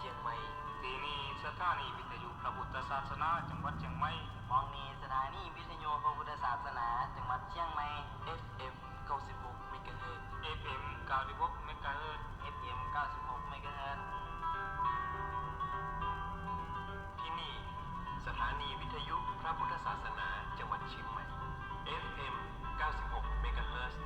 ชียงใหม่ทีนี้สถานีวิทยุพระพุทธศาสนาจังหวัดเชียงใหม่มองนี้สถานีวิทยุพระพุทธศาสนาจังหวัดเชียงใหม่ FM 96 เมกะเฮิรตซ์ FM 96 เมกะเฮิรตซ์ FM 96 เมกะเฮิรตซ์ที่นี่สถานีวิทยุพระพุทธศาสนาจังหวัดเชียงใหม่ FM 96 เมกะเฮิรตซ์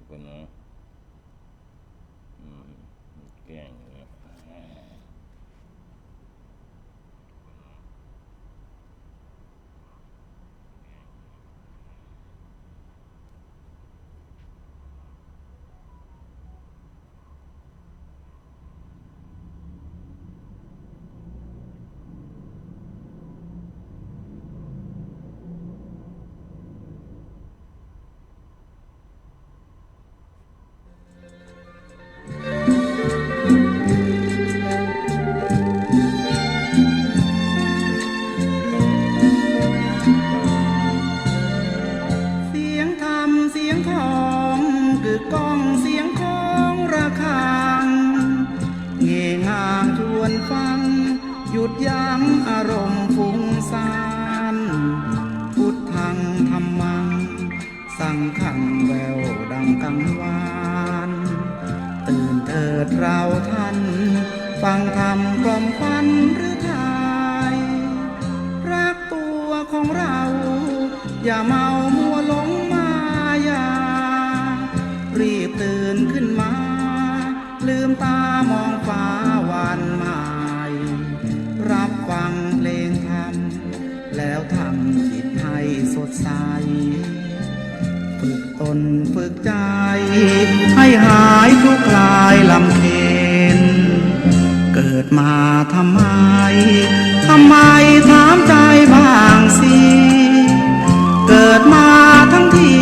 ก็เนาะแกงเนี่ยยั้งอารมณ์ฟุ้งซ่านพุทธังธัมมังสังฆังแววดังกังวานตื่นเถิดเราท่านฟังธรรมกล่อมขวัญหรือไทยรักตัวของเราอย่าเมามัวหลงมายารีบตื่นขึ้นมาลืมตามองฟ้าวันใหม่รับฟังเพลงธรรมแล้วทำจิตให้สดใสฝึกตนฝึกใจให้หายทุกข์คลายลำเค็ญเกิดมาทำไมถามใจบ้างสิเกิดมาทั้งที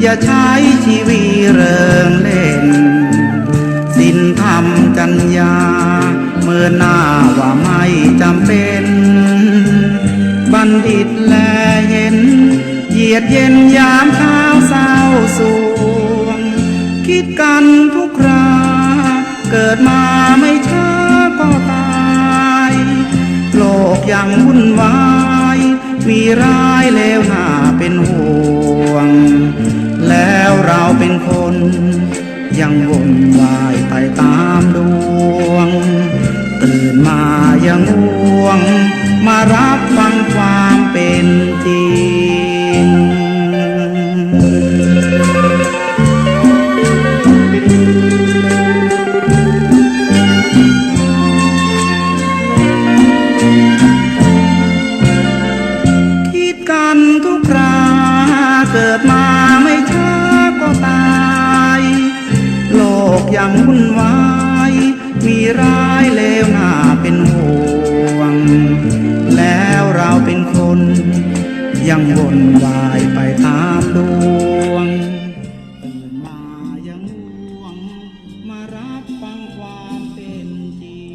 อย่าใช้ชีวิตเริงเล่นศีลธรรมจัญญาเมื่อหน้าว่าไม่จำเป็นบัณฑิตแลเห็นเยียดเย็นยามเช้าเศร้าสวงคิดกันทุกคราเกิดมาไม่ช้าก็ตายโลกยังวุ่นวายมีร้ายเลวน่าเป็นห่วงแล้วเราเป็นคนยังวนวายไปตามดวงตื่นมายังง่วงมารับฟังความเป็นจริงคิดกันทุกคราเกิดมาไม่ช้าก็ตายโลกยังวุ่นวายมีร้ายเลวน่าเป็นห่วงแล้วเราเป็นคนยังวนวายไปตามดวงตื่นมายังง่วงมารับฟังความเป็นจริง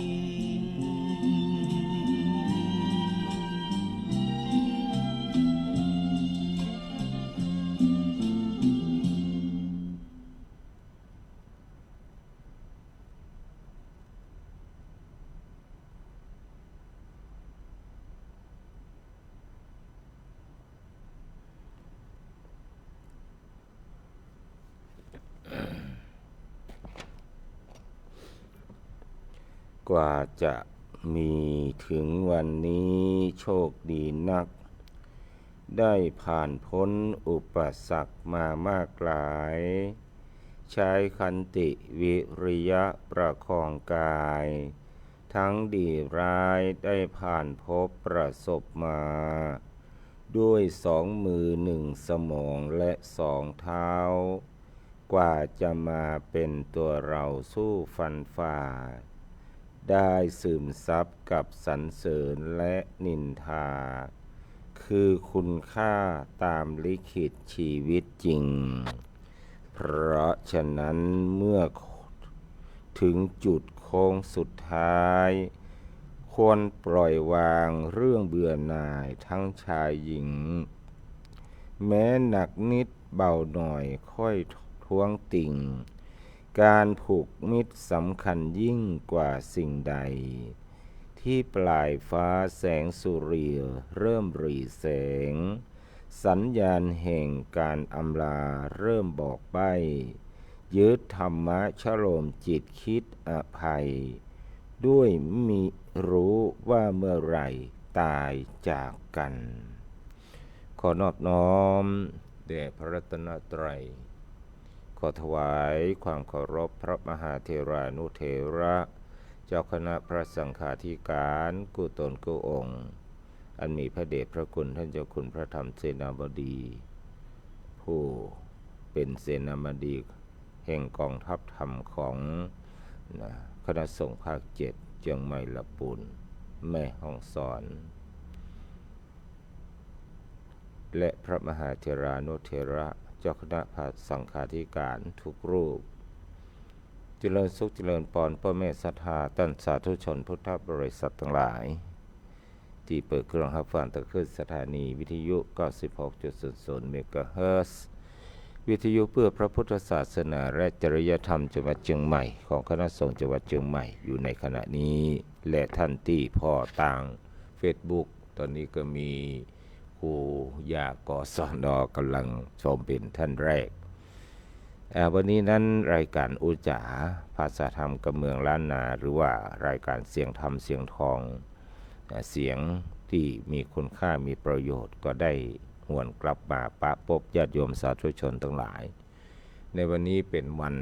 กว่าจะมีถึงวันนี้โชคดีนักได้ผ่านพ้นอุปสรรคมามากหลายใช้ขันติวิริยะประคองกายทั้งดีร้ายได้ผ่านพบประสบมาด้วย2 มือ1 สมองและ2 เท้ากว่าจะมาเป็นตัวเราสู้ฟันฝ่าได้ซึมซับกับสรรเสริญและนินทา คือคุณค่าตามลิขิตชีวิตจริง เพราะฉะนั้นเมื่อถึงจุดโค้งสุดท้ายควรปล่อยวางเรื่องเบื่อหน่ายทั้งชายหญิงแม้หนักนิดเบาหน่อยค่อยท้วงติ่งการผูกมิตรสำคัญยิ่งกว่าสิ่งใดที่ปลายฟ้าแสงสุริยเริ่มหรี่แสงสัญญาณแห่งการอำลาเริ่มบอกใบ้ยึดธรรมะชโลมจิตคิดอภัยด้วยมิรู้ว่าเมื่อไหร่ตายจากกันขอนอบน้อมแด่พระรัตนตรัยขอถวายความเคารพพระมหาเถรานุเถระเจ้าคณะพระสังฆาธิการกุตนกุองค์อันมีพระเดชพระคุณท่านเจ้าคุณพระธรรมเสนาบดีผู้เป็นเสนาบดีแห่งกองทัพธรรมของคณะสงฆ์ภาค7เชียงใหม่ลำพูนแม่ฮ่องสอนและพระมหาเถรานุเถระเจ้าคณะพระสังฆาธิการทุกรูปเจริญสุขเจริญพรพ่อแม่ศรัทธาท่านสาธุชนพุทธบริษัททั้งหลายที่เปิดเครื่องรับฟังตะขึ้นสถานีวิทยุ 96.00 เมกะเฮิรตซ์วิทยุเพื่อพระพุทธศาสนาและจริยธรรมจังหวัดเชียงใหม่ของคณะสงฆ์จังหวัดเชียงใหม่อยู่ในขณะนี้และท่านที่พ่อต่าง Facebook ตอนนี้ก็มีครูยากศน.กำลังชมเป็นท่านแรกวันนี้นั้นรายการอุจาภาษาธรรมกับเมืองล้านนาหรือว่ารายการเสียงธรรมเสียงทองเสียงที่มีคุณค่ามีประโยชน์ก็ได้หวนกลับมาปะพบญาติโยมสาธุชนทั้งหลายในวันนี้เป็นวัน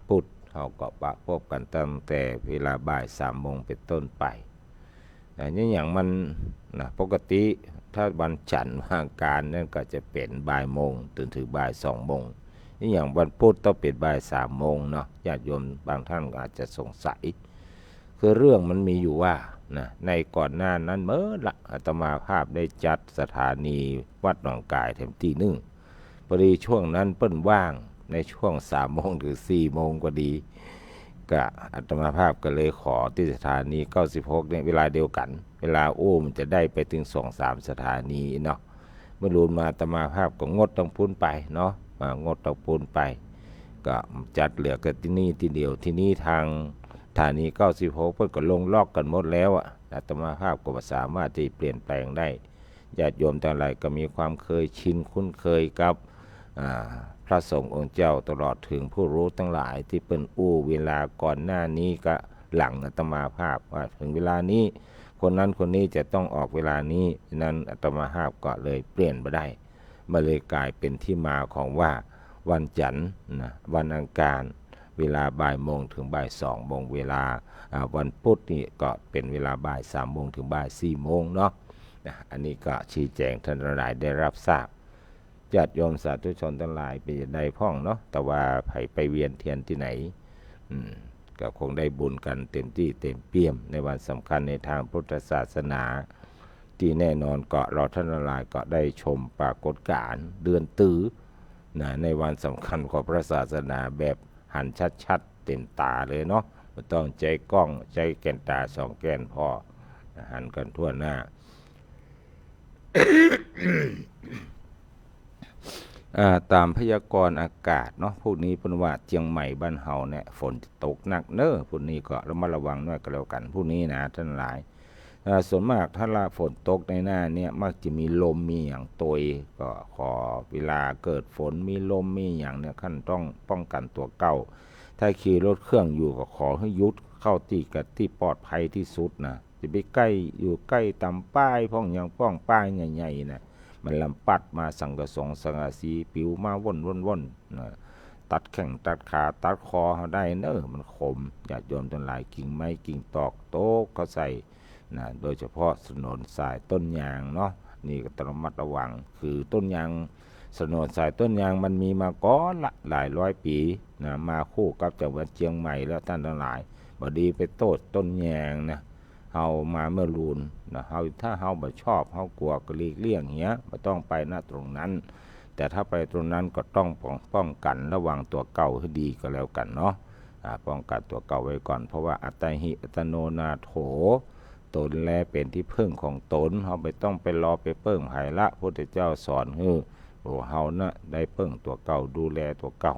พุธเราก็ปะพบกันตั้งแต่เวลาบ่าย3 โมงเป็นต้นไปนี่อย่างมันปกติถ้าวันจันทร์ว่างการนั่นก็จะเป็นบ่ายโมงถึงบ่าย2 โมงนี่อย่างวันพุธต้องเป็นบ่าย3 โมงเนาะญาติโยมบางท่านอาจจะสงสัยคือเรื่องมันมีอยู่ว่าในก่อนหน้านั้นเมื่อละอาตมาภาพได้จัดสถานีวัดหนองกายแถมที่1พอดีช่วงนั้นเปิ้นว่างในช่วง3 โมงถึง4 โมงก็ดีก็อาตมาภาพก็เลยขอที่สถานี96เนี่ยเวลาเดียวกันเวลามันจะได้ไปถึง 2-3 สถานีเนาะเมื่อรูนมาอาตมาภาพก็งดต้องพูนไปเนาะงดต้องพูนไปก็จัดเหลือกันที่นี่ที่เดียวที่นี่ทางสถานี96เพิ่นก็ลงล็อกกันหมดแล้วอาตมาภาพก็สามารถที่เปลี่ยนแปลงได้ญาติโยมทั้งหลายก็มีความเคยชินคุ้นเคยกับพระสงฆ์องค์เจ้าตลอดถึงผู้รู้ทั้งหลายที่เป็นเวลาก่อนหน้านี้ก็หลังอาตมาภาพว่าถึงเวลานี้คนนั้นคนนี้จะต้องออกเวลานี้นั้นอาตมาภาพก็เลยเปลี่ยนไปได้มาเลยกลายเป็นที่มาของว่าวันจันทร์วันอังคารเวลาบ่ายโมงถึงบ่าย2 โมงเวลาวันพุธนี่ก็เป็นเวลาบ่าย3 โมงถึงบ่าย4 โมงเนาะอันนี้ก็ชี้แจงท่านทั้งหลายได้รับทราบญาติโยมสาธุชนทั้งหลายเป็นใดพ้องเนาะแต่ว่าไปเวียนเทียนที่ไหนก็คงได้บุญกันเต็มที่เต็มเปี่ยมในวันสำคัญในทางพุทธศาสนาที่แน่นอนก็เราท่านทั้งหลายก็ได้ชมปรากฏการณ์เดือนตื้อในวันสำคัญของพระศาสนาแบบหันชัดๆเต็มตาเลยเนาะไม่ต้องใจกล้องใจแก่นตา2 แก่นพอหันกันทั่วหน้า ตามพยากรณ์อากาศเนาะพวกนี้เป็นว่าเชียงใหม่บ้านเฮาเนี่ยฝนตกหนักเน้อพวกนี้ก็ระมัดระวังด้วยกันแล้วกันพวกนี้นะท่านหลายส่วนมากถ้าฝนตกในหน้าเนี่ยมักจะมีลมมีอย่างตยก็ขอเวลาเกิดฝนมีลมมีอย่างเนี่ยท่านต้องป้องกันตัวเก่าถ้าขี่รถเครื่องอยู่ก็ขอให้ยุดเข้าที่ปลอดภัยที่สุดนะจะไปใกล้อยู่ใกล้ตำป้ายพ้องอย่างป้องป้ายใหญ่ๆนะมันลำปัดมาสังกะสงสังกะสีปิวมาว่นตัดแข้งตัดขาตัดคอเขาได้เนอะมันคมญาติโยมทั้งหลายกิ่งไม้กิ่งตอกโต๊ะเขาใส่โดยเฉพาะถนนสายต้นยางเนาะนี่ก็ต้องระมัดระวังคือต้นยางถนนสายต้นยางมันมีมาก่อนละหลายร้อยปีมาคู่กับจังหวัดเชียงใหม่แล้วท่านทั้งหลายบดีไปโต้ต้นยางนะ เฮามาเมื่อลูนนะเฮาถ้าเฮาบ่ชอบเฮากลัวก็หลีกเลี่ยงเงี้ยบ่ต้องไปณตรงนั้น แต่ถ้าไปตรงนั้นก็ต้องป้องกันระวังตัวเก่าให้ดีก็แล้วกันเนาะป้องกันตัวเก่าไว้ก่อนเพราะว่าอัตตหิอัตโนนาโถตนแลเป็นที่พึ่งของตนเฮาไม่ต้องไปรอไปเปิ้งไผละพระพุทธเจ้าสอนให้เฮานะได้เปิ้งตัวเก่าดูแลตัวเก่า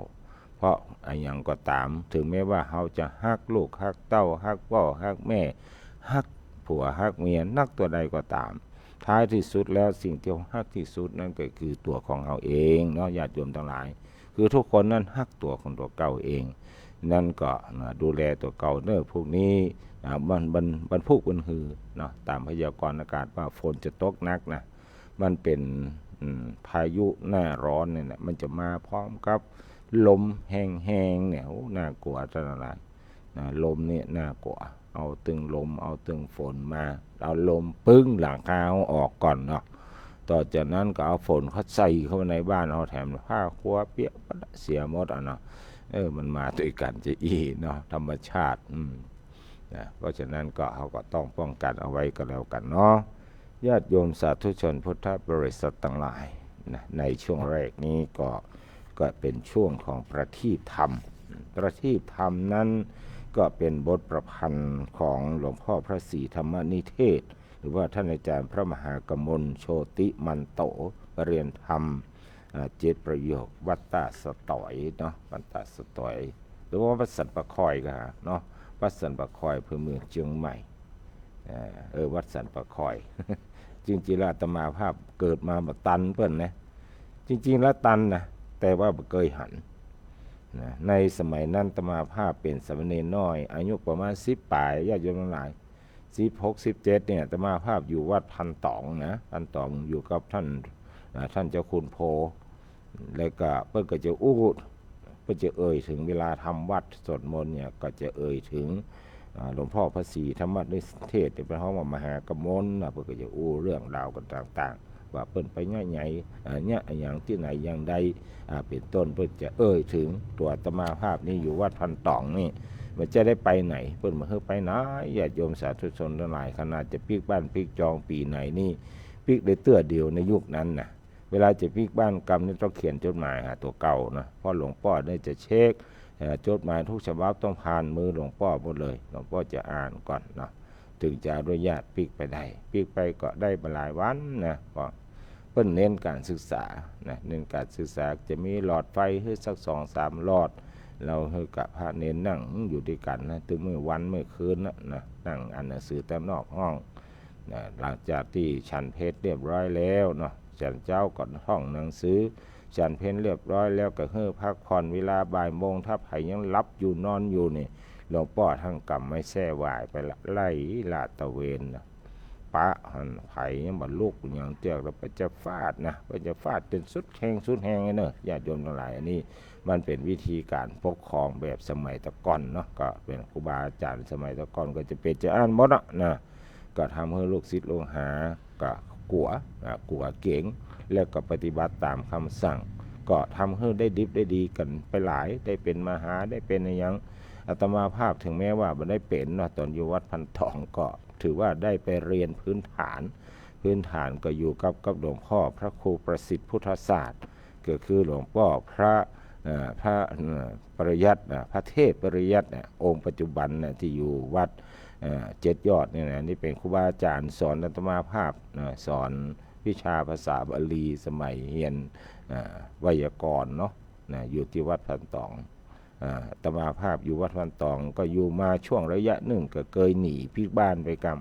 เพราะอะไรอย่างก็ตามถึงแม้ว่าเฮาจะฮักลูกฮักเต้าฮักพ่อฮักแม่ฮักผัวฮักเมียนักตัวใดก็ตามท้ายที่สุดแล้วสิ่งที่ฮักที่สุดนั่นก็คือตัวของเราเองเนาะญาติโยมทั้งหลายคือทุกคนนั้นฮักตัวของตัวเก่าเองนั่นก็ดูแลตัวเก่าเนอะพวกนี้บรรพุกบรรฮือเนาะตามพยากรณ์อากาศว่าฝนจะตกหนักนะมันเป็นพายุหน้าร้อนเนี่ยมันจะมาพร้อมกับลมแห้งๆเนี่ยน่ากลัวจังอะไรลมเนี่ยน่ากลัวเอาตึงลมเอาตึงฝนมาเอาลมปึ้งหลังคาออกก่อนเนาะต่อจากนั้นก็เอาฝนเขาใส่เข้ามาในบ้านเอาแถมผ้าครัวเปียกเสียหมดเนาะมันมาด้วยกันจะเนาะธรรมชาตินะเพราะฉะนั้นก็เขาก็ต้องป้องกันเอาไว้ก็แล้วกันเนาะญาติโยมสาธุชนพุทธบริษัทต่างหลายนะในช่วงแรกนี้ก็เป็นช่วงของประทีปธรรมประทีปธรรมนั้นก็เป็นบทประพันธ์ของหลวงพ่อพระศรีธรรมนิเทศหรือว่าท่านอาจารย์พระมหากมลโชติมันโตเรียนธรรม7 ประโยควัตตสตอยเนาะวัตตสตอยหรือว่าวัดสันปะคอยก็เนาะวัดสันปะคอยอำเภอเมืองเชียงใหม่วัดสันปะคอย จริงๆแล้วอาตมาภาพเกิดมาแบบตันเปิ้นนะจริงๆแล้วตันนะแต่ว่าบ่เคยหันนะในสมัยนั้นอาตมาภาพเป็นสามเณรน้อยอายุประมาณ10 ปลายญาติโยมทั้งหลาย16 17เนี่ยอาตมาภาพอยู่วัดพันตองนะพันตองอยู่กับท่านเจ้าคุณโพแล้วก็เพิ่นก็จะเพิ่นจะเอ่ยถึงเวลาทำวัดสวดมนต์เนี่ยก็จะเอ่ยถึงหลวงพ่อพระศรีธรรมนิเทศเป็นห้องมหากมลเพิ่นก็จะเรื่องราวกันต่างๆว่าเพิ่นไปใหญ่ๆเนี่ยอย่างที่ไหนอย่างใดเป็นต้นเพิ่นจะเอ่ยถึงตัวอาตมาภาพนี้อยู่วัดพันตองนี่มันจะได้ไปไหนเพิ่นมาเฮอไปไหนญาติโยมสาธุชนทั้งหลายขนาดจะปิกบ้านปิกจองปีไหนนี่ปิกได้เตื้อเดียวในยุคนั้นนะเวลาจะปิกบ้านกรรมนี่ต้องเขียนจดหมายหาตัวเก่านะเพราะหลวงพ่อได้จะเช็คจดหมายทุกฉบับต้องผ่านมือหลวงพ่อหมดเลยหลวงพ่อจะอ่านก่อนเนาะถึงจะอนุญาตปิกไปได้ปิกไปก็ได้หลายวันนะก็เพิ่นเน้นการศึกษานะเน้นการศึกษาจะมีหลอดไฟให้สัก2-3 หลอดเราให้กับพระเน้นนั่งอยู่ด้วยกันนะถึงมื้อวันมื้อคืนนะนั่งอ่านหนังสือแต่นอกห้องนะหลังจากที่ฉันเพลเรียบร้อยแล้วเนาะฉันเจ้าก็ท่องหนังสือฉันเพลเรียบร้อยแล้วก็เฮ้อพักผ่อนเวลาบ่ายโมงถ้าไผยังหลับอยู่นอนอยู่นี่หลวงพ่อทั้งกรรมไม่แซ่วายไปละไล่ลาดตะเวนนะปะหันไผยังบ่ลุกอย่างเตียกแล้วไปจะฟาดนะไปจะฟาดเป็นสุดแห้งเนอะญาติโยมทั้งหลายอันนี้มันเป็นวิธีการปกครองแบบสมัยตะก่อนเนาะก็เป็นครูบาอาจารย์สมัยตะก่อนก็จะเป็นจะอ่านหมดนะก็ทำให้ลูกศิษย์ลูกหาก็กลัวเก่งแล้วก็ปฏิบัติตามคำสั่งก็ทำให้ได้ดิบได้ดีกันไปหลายได้เป็นมหาได้เป็นอย่างอาตมาภาพถึงแม้ว่าไม่ได้เป็นเนาะตอนอยู่วัดพันทองก็ถือว่าได้ไปเรียนพื้นฐานก็อยู่กับหลวงพ่อพระครูประสิทธิ์พุทธศาสตร์ก็คือหลวงพ่อพระปริยัติพระเทพปริยัติองค์ปัจจุบันที่อยู่วัด7 ยอดเนี่ยนะนี่เป็นครูบาอาจารย์สอนอาตมาภาพสอนวิชาภาษาบาลีสมัยเรียนไวยากรณ์เนาะอยู่ที่วัดพันตองอาตมาภาพอยู่วัดพันตองก็อยู่มาช่วงระยะหนึ่งก็เคยหนีพิกบ้านไปกรรม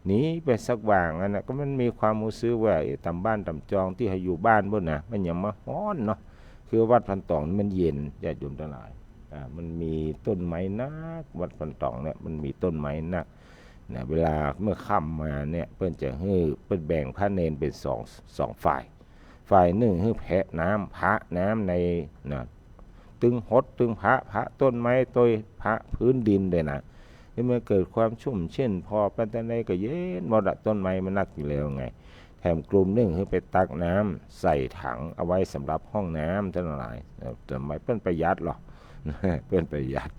หนีไปสักว่างอันนะก็มันมีความรู้สึกว่าตำบ้านตำจองที่ให้อยู่บ้านบนนะมันยังมาฮ้อนเนาะคือวัดพันตองมันเย็นญาติโยมทั้งหลายมันมีต้นไม้นักวัดพันตองเนี่ยมันมีต้นไม้นักนะเวลาเมื่อค่ำมาเนี่ยเพิ่นจะให้เพิ่นแบ่งพระเนนเป็นสองฝ่ายหนึ่งให้แพะน้ำพระน้ำในนะตึงหดตึงพระต้นไม้ต้นพระพื้นดินเลยนะที่มันเกิดความชุ่มเช่นพอปัตตานีก็เย็นหมดต้นไม้มันนักอยู่แล้วไงแถมกลุ่มหนึ่งให้ไปตักน้ำใส่ถังเอาไว้สำหรับห้องน้ำทั้งหลายแต่ไม่เพิ่นประหยัดหรอกเพิ่นประหยัด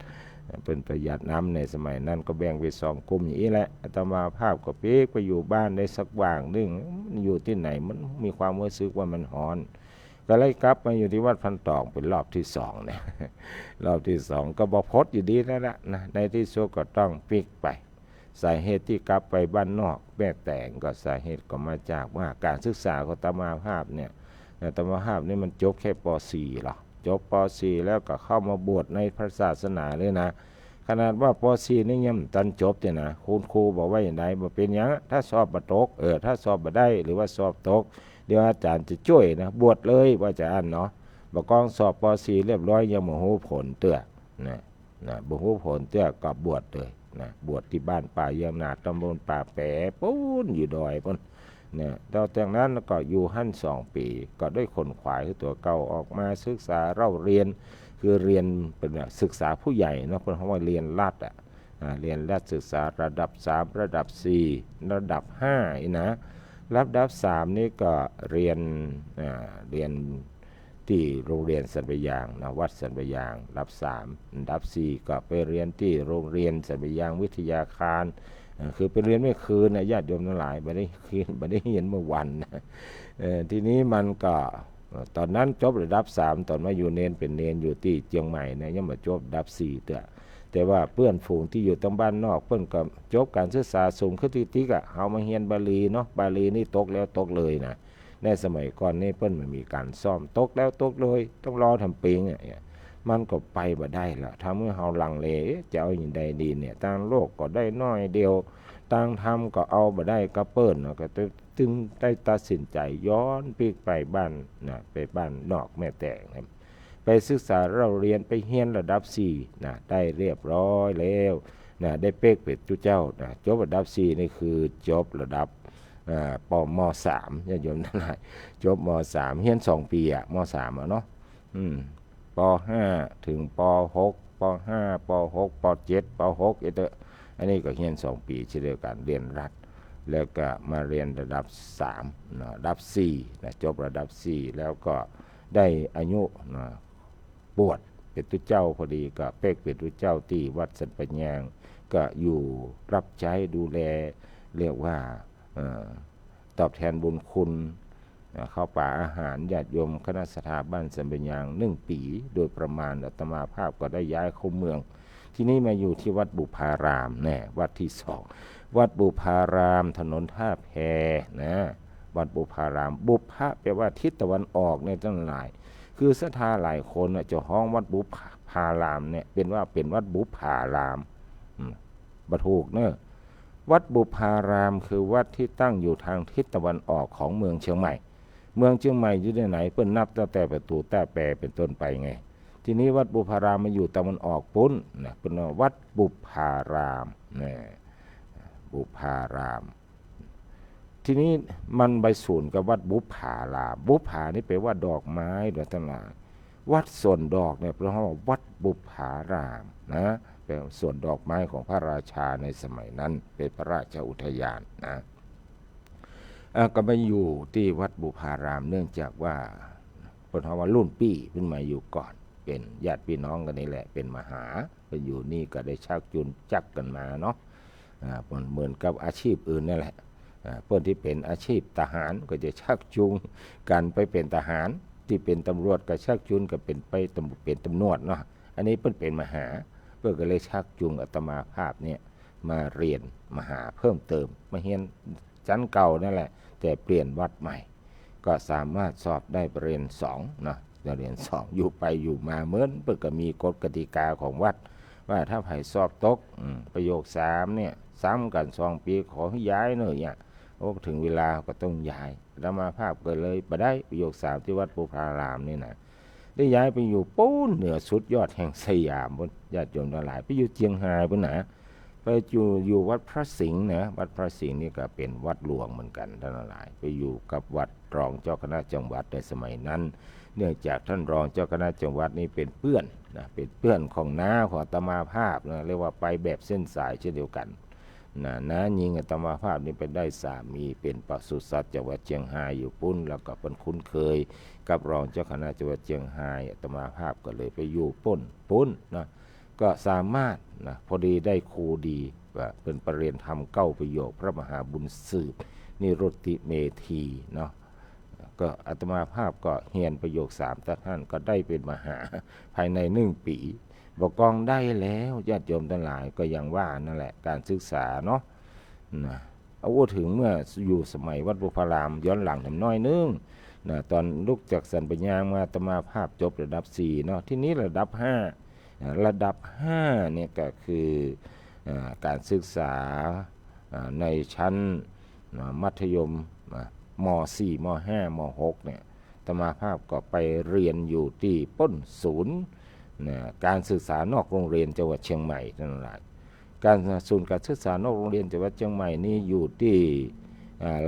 เป็นประหยัดน้ำในสมัยนั้นก็แบ่งไป2 กลุ่มอย่างนี้แหละอาตมาภาพก็เป๊กไปอยู่บ้านได้สักว่างนึงมันอยู่ที่ไหนมันมีความรู้สึกว่ามันร้อนก็เลยกลับมาอยู่ที่วัดพันตองเป็นรอบที่2เนี่ย รอบที่2ก็บ่พดอยู่ดีนั่นแหละนะในที่สุดก็ต้องปิกไปสาเหตุที่กลับไปบ้านนอกแม่แต่งก็สาเหตุก็มาจากว่าการศึกษาของอาตมาภาพเนี่ยอาตมาภาพนี่มันจบแค่ป .4 หรอจบป .4 แล้วก็เข้ามาบวชในพระศาสนาเลยนะขนาดว่าป .4 นี่ยังตันจบเนี่ยนะคุณครูบอกว่าอย่างไรบอกเป็นอย่างถ้าสอบบ่ตกถ้าสอบบ่ได้หรือว่าสอบตกเดี๋ยวอาจารย์จะช่วยนะบวชเลยว่าจะอ่านเนาะบอกกองสอบป .4 เรียบร้อยยังบ่ฮู้ผลเตื้อนะบ่ฮู้ผลเตื้อก็บวชเลยนะบวชที่บ้านป่าเยี่ยมนาตำบลป่าแปะปูนอยู่ดอยพุ่นเนี่ยแล้วจากนั้นก็อยู่หั่น2 ปีก็ได้ขนขวายตัวเก่าออกมาศึกษาเราเรียนคือเรียนเป็นศึกษาผู้ใหญ่เนาะเพิ่นเขาว่าเรียนรัฐเรียนรัฐศึกษาระดับ3ระดับ4ระดับ5อีนะระดับ3นี่ก็เรียนที่โรงเรียนสันปะยางนะวัดสันปะยางระดับ3ระดับ4ก็ไปเรียนที่โรงเรียนสันปะยางวิทยาคารคือเป็นเรียนไม่คืนนะญาติโยมทั้งหลายไม่ได้คืนไม่ได้เห็นเมื่อวันนะทีนี้มันก็ตอนนั้นจบระดับ3ตอนมาอยู่เนนเป็นเนนอยู่ที่เชียงใหม่นะยังมาจบระดับ4แต่ว่าเพื่อนฝูงที่อยู่ตรงบ้านนอกเพื่อนก็จบการศึกษาสูงขึ้นติ๊กๆเอามาเรียนบาลีเนาะบาลีนี่ตกแล้วตกเลยนะในสมัยก่อนนี่เพื่อนมันมีการซ่อมตกแล้วตกเลยต้องรอทำปิงมันก็ไปบ่ได้ละทำให้เฮาลังเลจะเอาอย่างใดดีเนี่ยต่างโลกก็ได้น้อยเดียวต่างทำก็เอาบ่ได้ก็เปิ้นก็จึงได้ตัดสินใจย้อนปีกไปบ้านนะไปบ้านนอกแม่แต่งนะไปศึกษาเราเรียนไปเรียนระดับ4นะได้เรียบร้อยแล้วนะได้เป๊กเป็ดจุเจ้านะจบระดับ4นี่คือจบระดับปม.3 ญาติโยมทั้งหลายจบม.3 เรียน2 ปีม.3เนาะป.5 ถึงป.6 ป.5 ป.6 ป.7 ป.6อันนี้ก็เรียน2 ปีเช่นเดียวกันเรียนรัฐแล้วก็มาเรียนระดับ3ระดับ4นะจบระดับ4แล้วก็ได้อายุนะบวชเป็นตุเจ้าพอดีก็เป๊กเป็นตุเจ้าที่วัดสันปะแยงก็อยู่รับใช้ดูแลเรียกว่าตอบแทนบุญคุณเข้าป่าอาหารญาติโยมคณะสถาบันสันปะแยง1 ปีโดยประมาณอาตมาภาพก็ได้ย้ายเข้าเมืองที่นี่มาอยู่ที่วัดบุพารามแน่วัดที่2วัดบุพารามถนนท่าแพนะวัดบุพารามบุพะแปลว่าทิศตะวันออกในทั้งหลายคือศรัทธาหลายคนจะห้องวัดบุพารามเนี่ยเป็นวัดบุพารามบ่ถูกเนอะวัดบุพารามคือวัดที่ตั้งอยู่ทางทิศตะวันออกของเมืองเชียงใหม่เมืองเชียงใหม่อยู่ที่ไหนเพิ่นนับตั้งแต่ประตูต้าแปเป็นต้นไปไงทีนี้วัดบุพารามมาอยู่ตะวันออกปุ้นนะเป็นวัดบุพารามนะบุพารามทีนี้มันไปศูนย์กับวัดบุพารามบุพานี่แปลว่าดอกไม้โดยทั้งหลายวัดส่วนดอกเนี่ยเพราะว่าวัดบุพารามนะเป็นส่วนดอกไม้ของพระราชาในสมัยนั้นเป็นพระราชอุทยานนะก็มาอยู่ที่วัดบุพารามเนื่องจากว่าเพราะว่ารุ่นพี่เพิ่งมาอยู่ก่อนเป็นญาติพี่น้องกันนี่แหละเป็นมหาไปอยู่นี่ก็ได้ชักจูงจักกันมาเนาะเหมือนกับอาชีพอื่นนั่นแหละเพื่อนที่เป็นอาชีพทหารก็จะชักจูงกันไปเป็นทหารที่เป็นตำรวจก็ชักจูงก็เป็นไปเป็นตำรวจเนาะอันนี้เพื่อนเป็นมหาเพื่อนก็เลยชักจูงอาตมาภาพเนี่ยมาเรียนมหาเพิ่มเติมมาเรียนชั้นเก่านั่นแหละแต่เปลี่ยนวัดใหม่ก็สามารถสอบได้เรียน2นะเรียน2อยู่ไปอยู่มาเหมือนเพื่อก็มีกฎกติกาของวัดว่าถ้าไผ่สอบตกประโยค3เนี่ยซ้ำกัน2 ปีขอให้ย้ายเนอะเนี่ยถึงเวลาก็ต้องย้ายอาตมาภาพก็เลยไปได้ประโยค3ที่วัดบุพารามนี่นะได้ย้ายไปอยู่ปูนเหนือสุดยอดแห่งสยามบนญาติโยมทั้งหลายไปอยู่เชียงรายบนนะไปอยู่วัดพระสิงห์นะวัดพระสิงห์นี่ก็เป็นวัดหลวงเหมือนกันท่านหลายไปอยู่กับวัดรองเจ้าคณะจังหวัดในสมัยนั้นเนื่องจากท่านรองเจ้าคณะจังหวัดนี่เป็นเพื่อนนะเป็นเพื่อนของน้าของอาตมาภาพนะเรียกว่าไปแบบเส้นสายเช่นเดียวกันน้ายิงอาตมาภาพนี่เป็นได้สามีเป็นปศุสัตว์จังหวัดเชียงรายอยู่ปุ้นแล้วก็เป็นคุ้นเคยกับรองเจ้าคณะจังหวัดเชียงรายอาตมาภาพก็เลยไปอยู่ปุ้นนะ ก็สามารถนะพอดีได้ครูดีว่าเป็นประเรียนธรรม9ประโยคพระมหาบุญสืบนิรุตติเมธีเนาะก็อาตมาภาพก็เรียนประโยค3ท่านก็ได้เป็นมหาภายใน1 ปีบอกกองได้แล้วญาติโยมทั้งหลายก็ยังว่านั่นแหละการศึกษาเนาะนะเอาว่าถึงเมื่ออยู่สมัยวัดบุพารามย้อนหลังทำน้อยนึงนะตอนลุกจากสันปัญญามาอาตมาภาพจบระดับ4เนาะที่นี้ระดับ5ระดับ5เนี่ยก็คือการศึกษาในชั้นมัธยมม.4 ม.5 ม.6 เนี่ยอาตมาภาพก็ไปเรียนอยู่ที่ป้นศูนย์การศึกษานอกโรงเรียนจังหวัดเชียงใหม่นั่นแหละการศูนย์การศึกษานอกโรงเรียนจังหวัดเชียงใหม่นี่อยู่ที่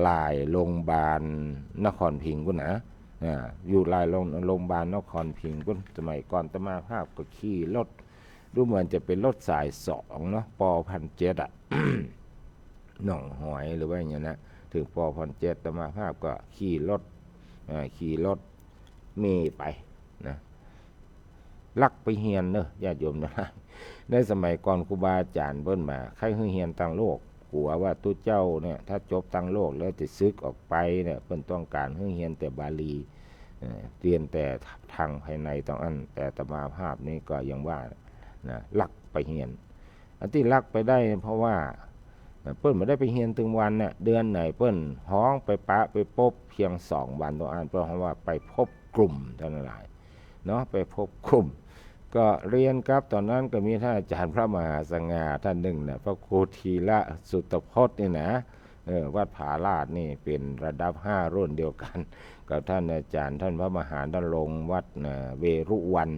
ลายโรงพยาบาลนครพิงค์กุนนะอยู่ลายโรงพยาบาลนครพิงค์กุนสมัยก่อนอาตมาภาพก็ขี่รถดูเหมือนจะเป็นรถสาย2เนาะป.1,700อ่ะ หนองหอยหรือว่าอย่างนี้นะถึงป.1,700อาตมาภาพก็ขี่รถมีไปนะลักไปเฮียนเนอะญาติโยมนะในสมัยก่อนครูบาอาจารย์เพิ่นมาใครเฮียนต่างโลกกลัวว่าตัวเจ้าเนี่ยถ้าจบต่างโลกแล้วจะซึกออกไปเนี่ยเพิ่นต้องการเฮียนแต่บาลีเรียนแต่ทางภายในต้องอันแต่อาตมาภาพนี่ก็ยังว่านะลักไปเฮียนอันที่ลักไปได้เพราะว่าเปิ้นไม่ได้ไปเฮียนถึงวันเนี่ยเดือนไหนเปิ้นห้องไปปะไปพบเพียง2 วันตัวอันเพราะว่าไปพบกลุ่มเท่านั้นแหละเนาะไปพบกลุ่มก็เรียนครับตอนนั้นก็มีท่านอาจารย์พระมหาสง่าท่านหนึ่งนะพระครูธีระสุตพจน์นี่นะวัดผาลาดนี่เป็นระดับ5รุ่นเดียวกันกับท่านอาจารย์ท่านพระมหาดำรงวัดเวรุวัน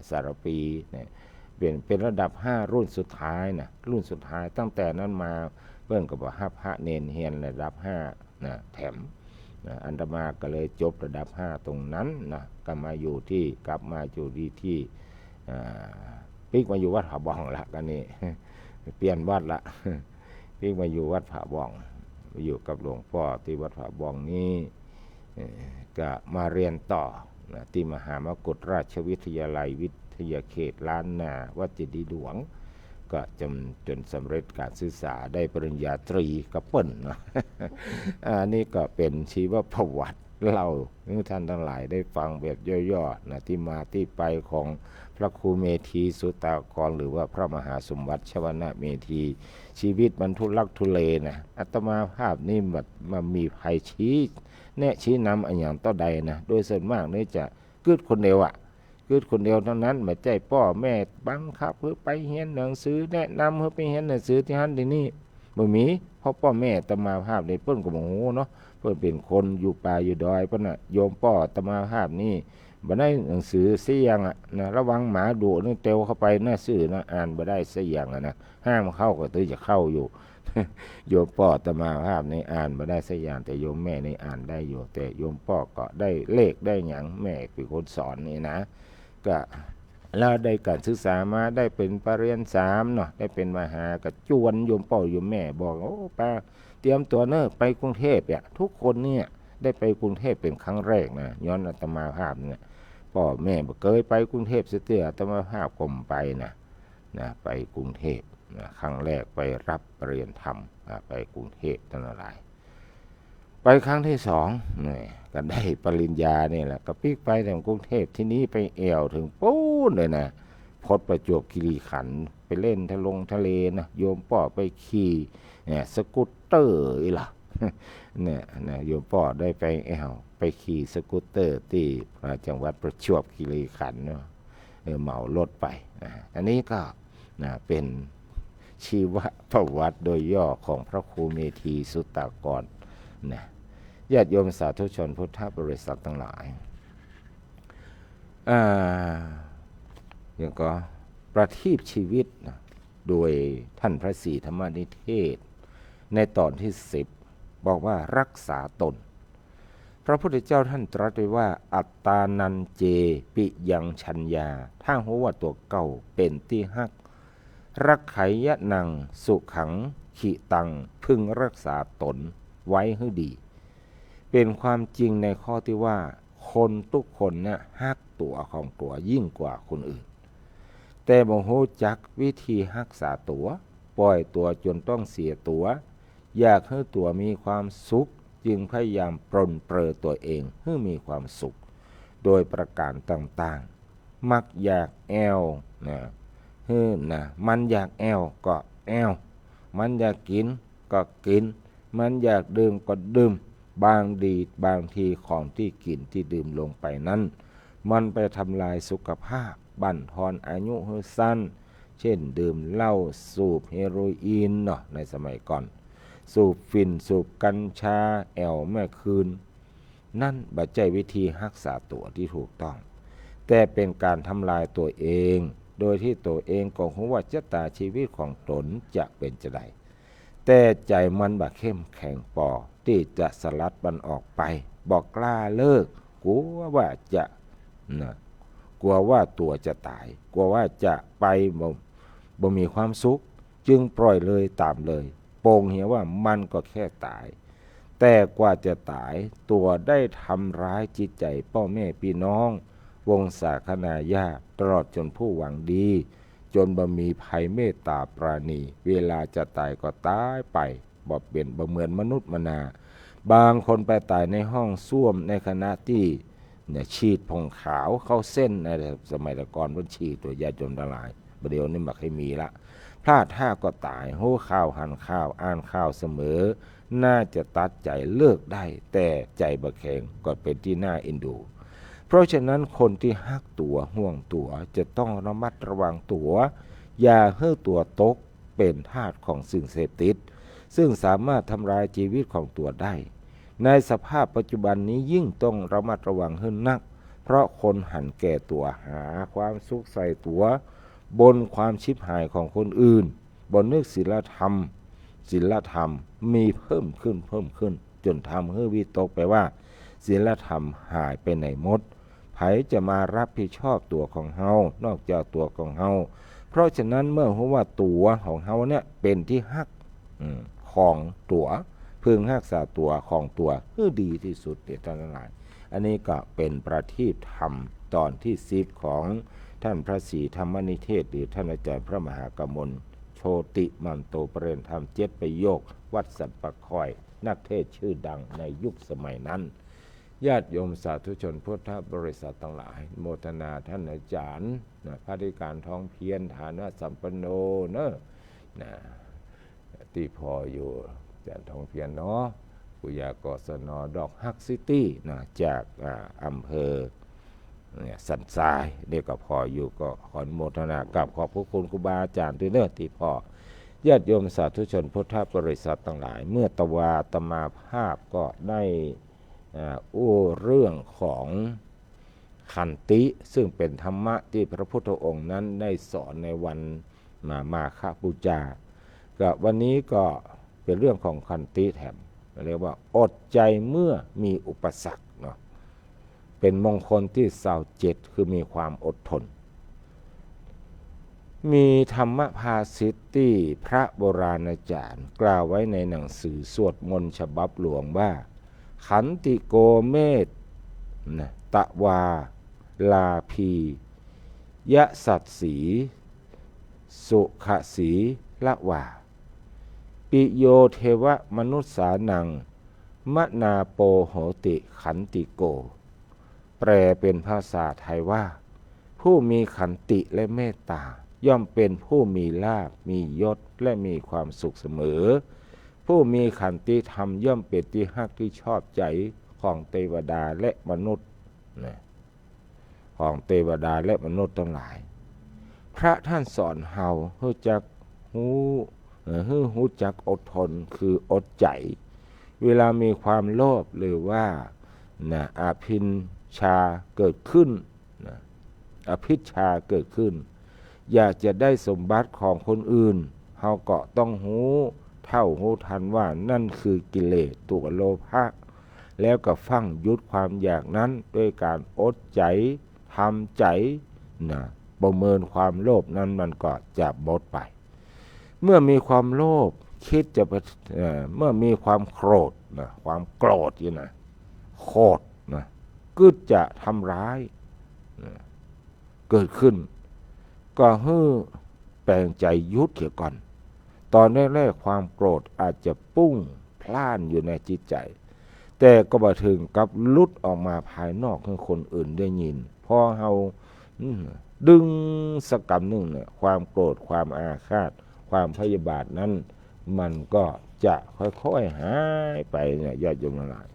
สารปีเนี่ยเป็นระดับ5รุ่นสุดท้ายนะรุ่นสุดท้ายตั้งแต่นั้นมาเพิ่นก็บอกพระเนนเฮียนระดับ5นะแถมอันตมาก็เลยจบระดับ5ตรงนั้นนะกลับมาอยู่ที่ปิ๊กมาอยู่วัดผาบ่องละกันนี่เปลี่ยนวัดละปิ๊กมาอยู่วัดผาบ่องมาอยู่กับหลวงพ่อที่วัดผาบ่องนี้ก็มาเรียนต่อที่มหามกุฏราชวิทยาลัยวิทยาเขตล้านนาวัดเจดีย์หลวงก็จนสำเร็จการศึกษาได้ปริญญาตรีกับเปิ้ลนะอันนี้ก็เป็นชีวประวัติเล่าให้ท่านทั้งหลายได้ฟังแบบย่อๆนะที่มาที่ไปของพระครูเมธีสุตากรหรือว่าพระมหาสมบัติชวนะเมธีชีวิตมันทุลักทุเลนะอาตมาภาพนี่มันมีภัยชี้นำอันอย่างต่อใดนะโดยส่วนมากนี่จะกึดคนเดียวคือคนเดียวเท่านั้นไม่ใจพ่อแม่บังคับเพื่อไปเรียนหนังสือแนะนำเพื่อไปเรียนหนังสือที่หันที่นี่บ่มีเพราะพ่อแม่อาตมาภาพนี่เพิ่นก็บ่ฮู้เนาะเพิ่นเป็นคนอยู่ป่าอยู่ดอยเพิ่นน่ะโยมพ่ออาตมาภาพนี่บ่ได้หนังสือเสียงนะระวังหมาดุนี่เตวเข้าไปน่าซื่อนะอ่านบ่ได้เสียงนะห้ามเข้าก็ตื้อจะเข้าอยู่ โยมพ่ออาตมาภาพนี่อ่านบ่ได้เสียงแต่โยมแม่นี่อ่านได้อยู่แต่โยมพ่อก็ได้เลขได้หยังแม่เป็นคนสอนนี่นะก็แล้วได้การศึกษามาได้เป็นปริญญา3เนาะได้เป็นมหากระจวนโยมพ่อโยมแม่บอกโอ้ป้าเตรียมตัวเนอะไปกรุงเทพเนี่ยทุกคนเนี่ยได้ไปกรุงเทพเป็นครั้งแรกนะย้อนอาตมาภาพเนี่ยพ่อแม่บ่เคยไปกรุงเทพเสียเตื้ออาตมาภาพก็ไปนะไปกรุงเทพนะครั้งแรกไปรับปริญญาธรรมไปกรุงเทพตั้งหลายไปครั้งที่2นี่ก็ได้ปริญญานี่แหละก็ปิ๊กไปถึงกรุงเทพที่นี้ไปแอวถึงปู้นเลยนะพดประจวบคีรีขันธ์ไปเล่นทะเลนะโยมพ่อไปขี่สกูตเตอร์อีหล่ะเนี่ยนะโยมพ่อได้ไปแอวไปขี่สกูตเตอร์ที่จังหวัดประจวบคีรีขันธ์เนาะเหมารถไปอันนี้ก็เป็นชีวประวัติโดยย่อของพระครูเมธีสุตากรนะญาติโยมสาธุชนพุทธบริษัททั้งหลายอย่างก็ประทีปชีวิตนะโดยท่านพระศรีธรรมนิเทศในตอนที่10บอกว่ารักษาตนพระพุทธเจ้าท่านตรัสไว้ว่าอัตตานันเจปิยังชัญญาถ้าหัวว่าตัวเก่าเป็นที่ฮักรักไขยะนังสุขังขิตังพึงรักษาตนไว้ให้ดีเป็นความจริงในข้อที่ว่าคนทุกคนนะฮักตัวของตัวยิ่งกว่าคนอื่น แต่บ่ฮู้จักวิธีรักษาตัวปล่อยตัวจนต้องเสียตัวอยากให้ตัวมีความสุขจึงพยายามปรนเปรอตัวเองให้มีความสุขโดยประการต่างๆมักอยากแอวนะมันอยากแอวก็แอวมันอยากกินก็กินมันอยากดื่มก็ดื่มบางทีของที่กินที่ดื่มลงไปนั้นมันไปทำลายสุขภาพบั่นทอนอายุให้สั้นเช่นดื่มเหล้าสูบเฮโรอีนเนาะในสมัยก่อนสูบฝิ่นสูบกัญชาแอลแม่คืนนั่นบ่ใช่วิธีรักษาตัวที่ถูกต้องแต่เป็นการทำลายตัวเองโดยที่ตัวเองก็รู้ว่าชะตาชีวิตของตนจะเป็นจะไดแต่ใจมันบ่เข้มแข็งพอที่จะสลัดมันออกไปบอกกล้าเลิกกลัวว่าตัวจะตายกลัวว่าจะไปบ่มีความสุขจึงปล่อยเลยตามเลยโป่งเหียว่ามันก็แค่ตายแต่กว่าจะตายตัวได้ทำร้ายจิตใจพ่อแม่พี่น้องวงศาคณาญาติตลอดจนผู้หวังดีจนบ่มีภัยเมตตาปราณีเวลาจะตายก็ตายไปบ่เป็นบ่เหมือนมนุษย์มนาบางคนไปตายในห้องส้วมในขณะที่ฉีดผงขาวเข้าเส้นในสมัยก่อนมันฉีดตัวยาจนละลายประเดี๋ยวนี้บ่เคยมีละพลาดท่าก็ตายโหข่าวหันข่าวอ่านข่าวเสมอน่าจะตัดใจเลิกได้แต่ใจบ่แข็งก็เป็นที่น่าเอ็นดูเพราะฉะนั้นคนที่ฮักตัวห่วงตัวจะต้องระมัดระวังตัวอย่าให้ตัวตกเป็นทาสของสิ่งเสพติดซึ่งสามารถทำลายชีวิตของตัวได้ในสภาพปัจจุบันนี้ยิ่งต้องระมัดระวังให้นักเพราะคนหันแก่ตัวหาความสุขใส่ตัวบนความชิบหายของคนอื่นบนนึกศีลธรรมมีเพิ่มขึ้นจนทำให้วิตกไปว่าศีลธรรมหายไปไหนหมดไผจะมารับผิดชอบตัวของเฮานอกจากตัวของเฮาเพราะฉะนั้นเมื่อรู้ว่าตัวของเฮาเนี่ยเป็นที่ฮักของตัวพึงรักษาตัวของตัวให้ดีที่สุดเด็ดท่านทั้งหลายอันนี้ก็เป็นประทีปธรรมตอนที่10ของท่านพระศรีธรรมนิเทศหรือท่านอาจารย์พระมหากมลโชติมันโตประเรนธรรม7ประโยควัดสันปะคอยนักเทศชื่อดังในยุคสมัยนั้นญาติโยมสาธุชนพุทธบริษัททั้งหลายโมทนาท่านอาจารย์พระธิการท้องเพียรฐานะสัมปันโนนะที่พออยู่แต่ท้องเพียรเนาะปุยากศนดอกฮักซิตี้นะจากอำเภอสันทรายเด็กก็พออยู่ก็ขอโมทนากับขอบพระคุณครูบาอาจารย์ด้วยเนอะที่พอญาติโยมสาธุชนพุทธบริษัททั้งหลายเมื่อตมาภาพก็ได้เรื่องของขันติซึ่งเป็นธรรมะที่พระพุทธองค์นั้นได้สอนในวันมาฆบูชาก็วันนี้ก็เป็นเรื่องของขันติแถมเรียกว่าอดใจเมื่อมีอุปสรรคเนาะเป็นมงคลที่27คือมีความอดทนมีธรรมภาษิตที่พระโบราณอาจารย์กล่าวไว้ในหนังสือสวดมนต์ฉบับหลวงว่าขันติโกเมตตะวาลาภียะสัตสีสุขสีละวาปิโยเทวมนุษสานังมนาโปโหติขันติโกแปลเป็นภาษาไทยว่าผู้มีขันติและเมตตาย่อมเป็นผู้มีลาภมียศและมีความสุขเสมอผู้มีขันติธรรมย่อมเป็นที่ฮักที่ชอบใจของเทวดาและมนุษย์ของเทวดาและมนุษย์ทั้งหลายพระท่านสอนเฮารู้จักรู้จักอดทนคืออดใจเวลามีความโลภหรือว่าอภิชาเกิดขึ้นอภิชาเกิดขึ้นอยากจะได้สมบัติของคนอื่นเฮาก็ต้องรู้เท่ารู้ทันว่านั่นคือกิเลสตัวโลภะแล้วก็ฟังยุดความอยากนั้นด้วยการอดใจทำใจประเมินความโลภนั้นมันก็จะหมดไปเมื่อมีความโลภคิดจะเมื่อมีความโกรธความโกรธอยู่โคตรก็จะทำร้ายเกิดขึ้น ก็ฮื้อแปลงใจยุดเกี่ยวก่อนตอนแรกๆความโกรธอาจจะปุ้งพล่านอยู่ในจิตใจแต่ก็บ่ถึงกับลุดออกมาภายนอกให้คนอื่นได้ยินพอเฮาดึงสักกำหนึ่งเนี่ยความโกรธความอาฆาตความพยาบาทนั้นมันก็จะค่อยๆหายไปเนี่ยญาติโยมทั้งหลาย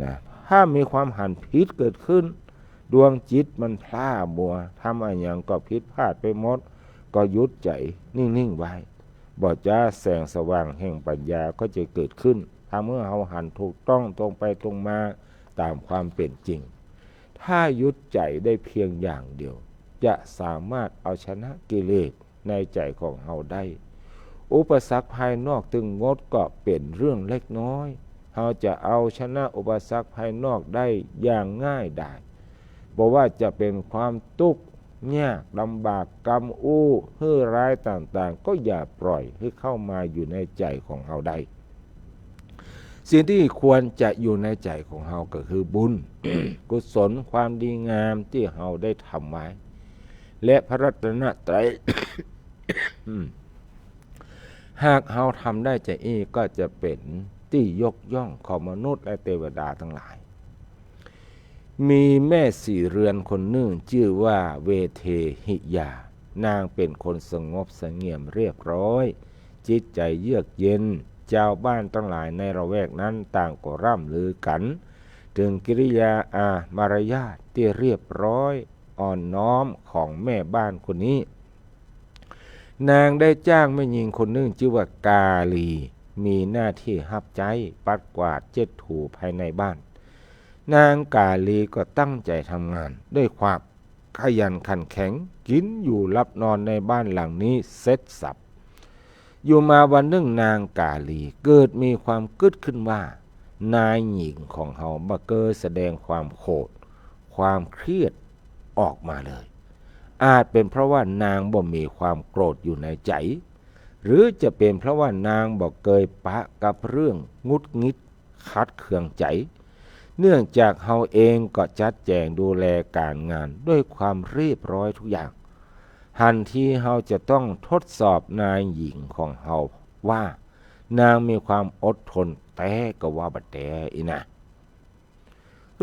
นะถ้ามีความหันผิดเกิดขึ้นดวงจิตมันพล่ามัวทำอะไรอย่างก็ผิดพลาดไปหมดก็หยุดใจนิ่งๆไว้บ่จะแสงสว่างแห่งปัญญาก็จะเกิดขึ้นถ้าเมื่อเราหันถูกต้องตรงไปตรงมาตามความเป็นจริงถ้าหยุดใจได้เพียงอย่างเดียวจะสามารถเอาชนะกิเลสในใจของเราได้อุปสรรคภายนอกตึงงดก็เป็นเรื่องเล็กน้อยเราจะเอาชนะอุปสรรคภายนอกได้อย่างง่ายดายบอกว่าจะเป็นความทุกข์ยากลำบากกรรมอู้ฮื้อร้ายต่างๆก็อย่าปล่อยให้เข้ามาอยู่ในใจของเราได้สิ่งที่ควรจะอยู่ในใจของเราก็คือบุญ กุศลความดีงามที่เราได้ทำไว้และพระรัตนตรัย หากเราทำได้จะก็จะเป็นที่ยกย่องของมนุษย์และเทวดาทั้งหลายมีแม่สี่เรือนคนหนึ่งชื่อว่าเวเทหิยานางเป็นคนสงบเสงี่ยมเรียบร้อยจิตใจเยือกเย็นชาวบ้านทั้งหลายในละแวกนั้นต่างก็ร่ำลือกันถึงกิริยามารยาทที่เรียบร้อยอ่อนน้อมของแม่บ้านคนนี้นางได้จ้างแม่หญิงคนหนึ่งชื่อว่ากาลีมีหน้าที่รับใช้ปัดกวาดเช็ดถูภายในบ้านนางกาลีก็ตั้งใจทำงานด้วยความขยันขันแข็งกินอยู่รับนอนในบ้านหลังนี้เสร็จสับอยู่มาวันหนึ่งนางกาลีเกิดมีความกึดขึ้นว่านายหญิงของเฮาบ่เกิดแสดงความโกรธความเครียดออกมาเลยอาจเป็นเพราะว่านางบ่มีความโกรธอยู่ในใจหรือจะเป็นเพราะว่านางบ่เคยปะกับเรื่องงุดงิดขัดเคืองใจเนื่องจากเฮาเองก็จัดแจงดูแลการงานด้วยความเรียบร้อยทุกอย่างทันทีเฮาจะต้องทดสอบนายหญิงของเฮาว่านางมีความอดทนแต่ก็ว่าบ่แต่อีนะ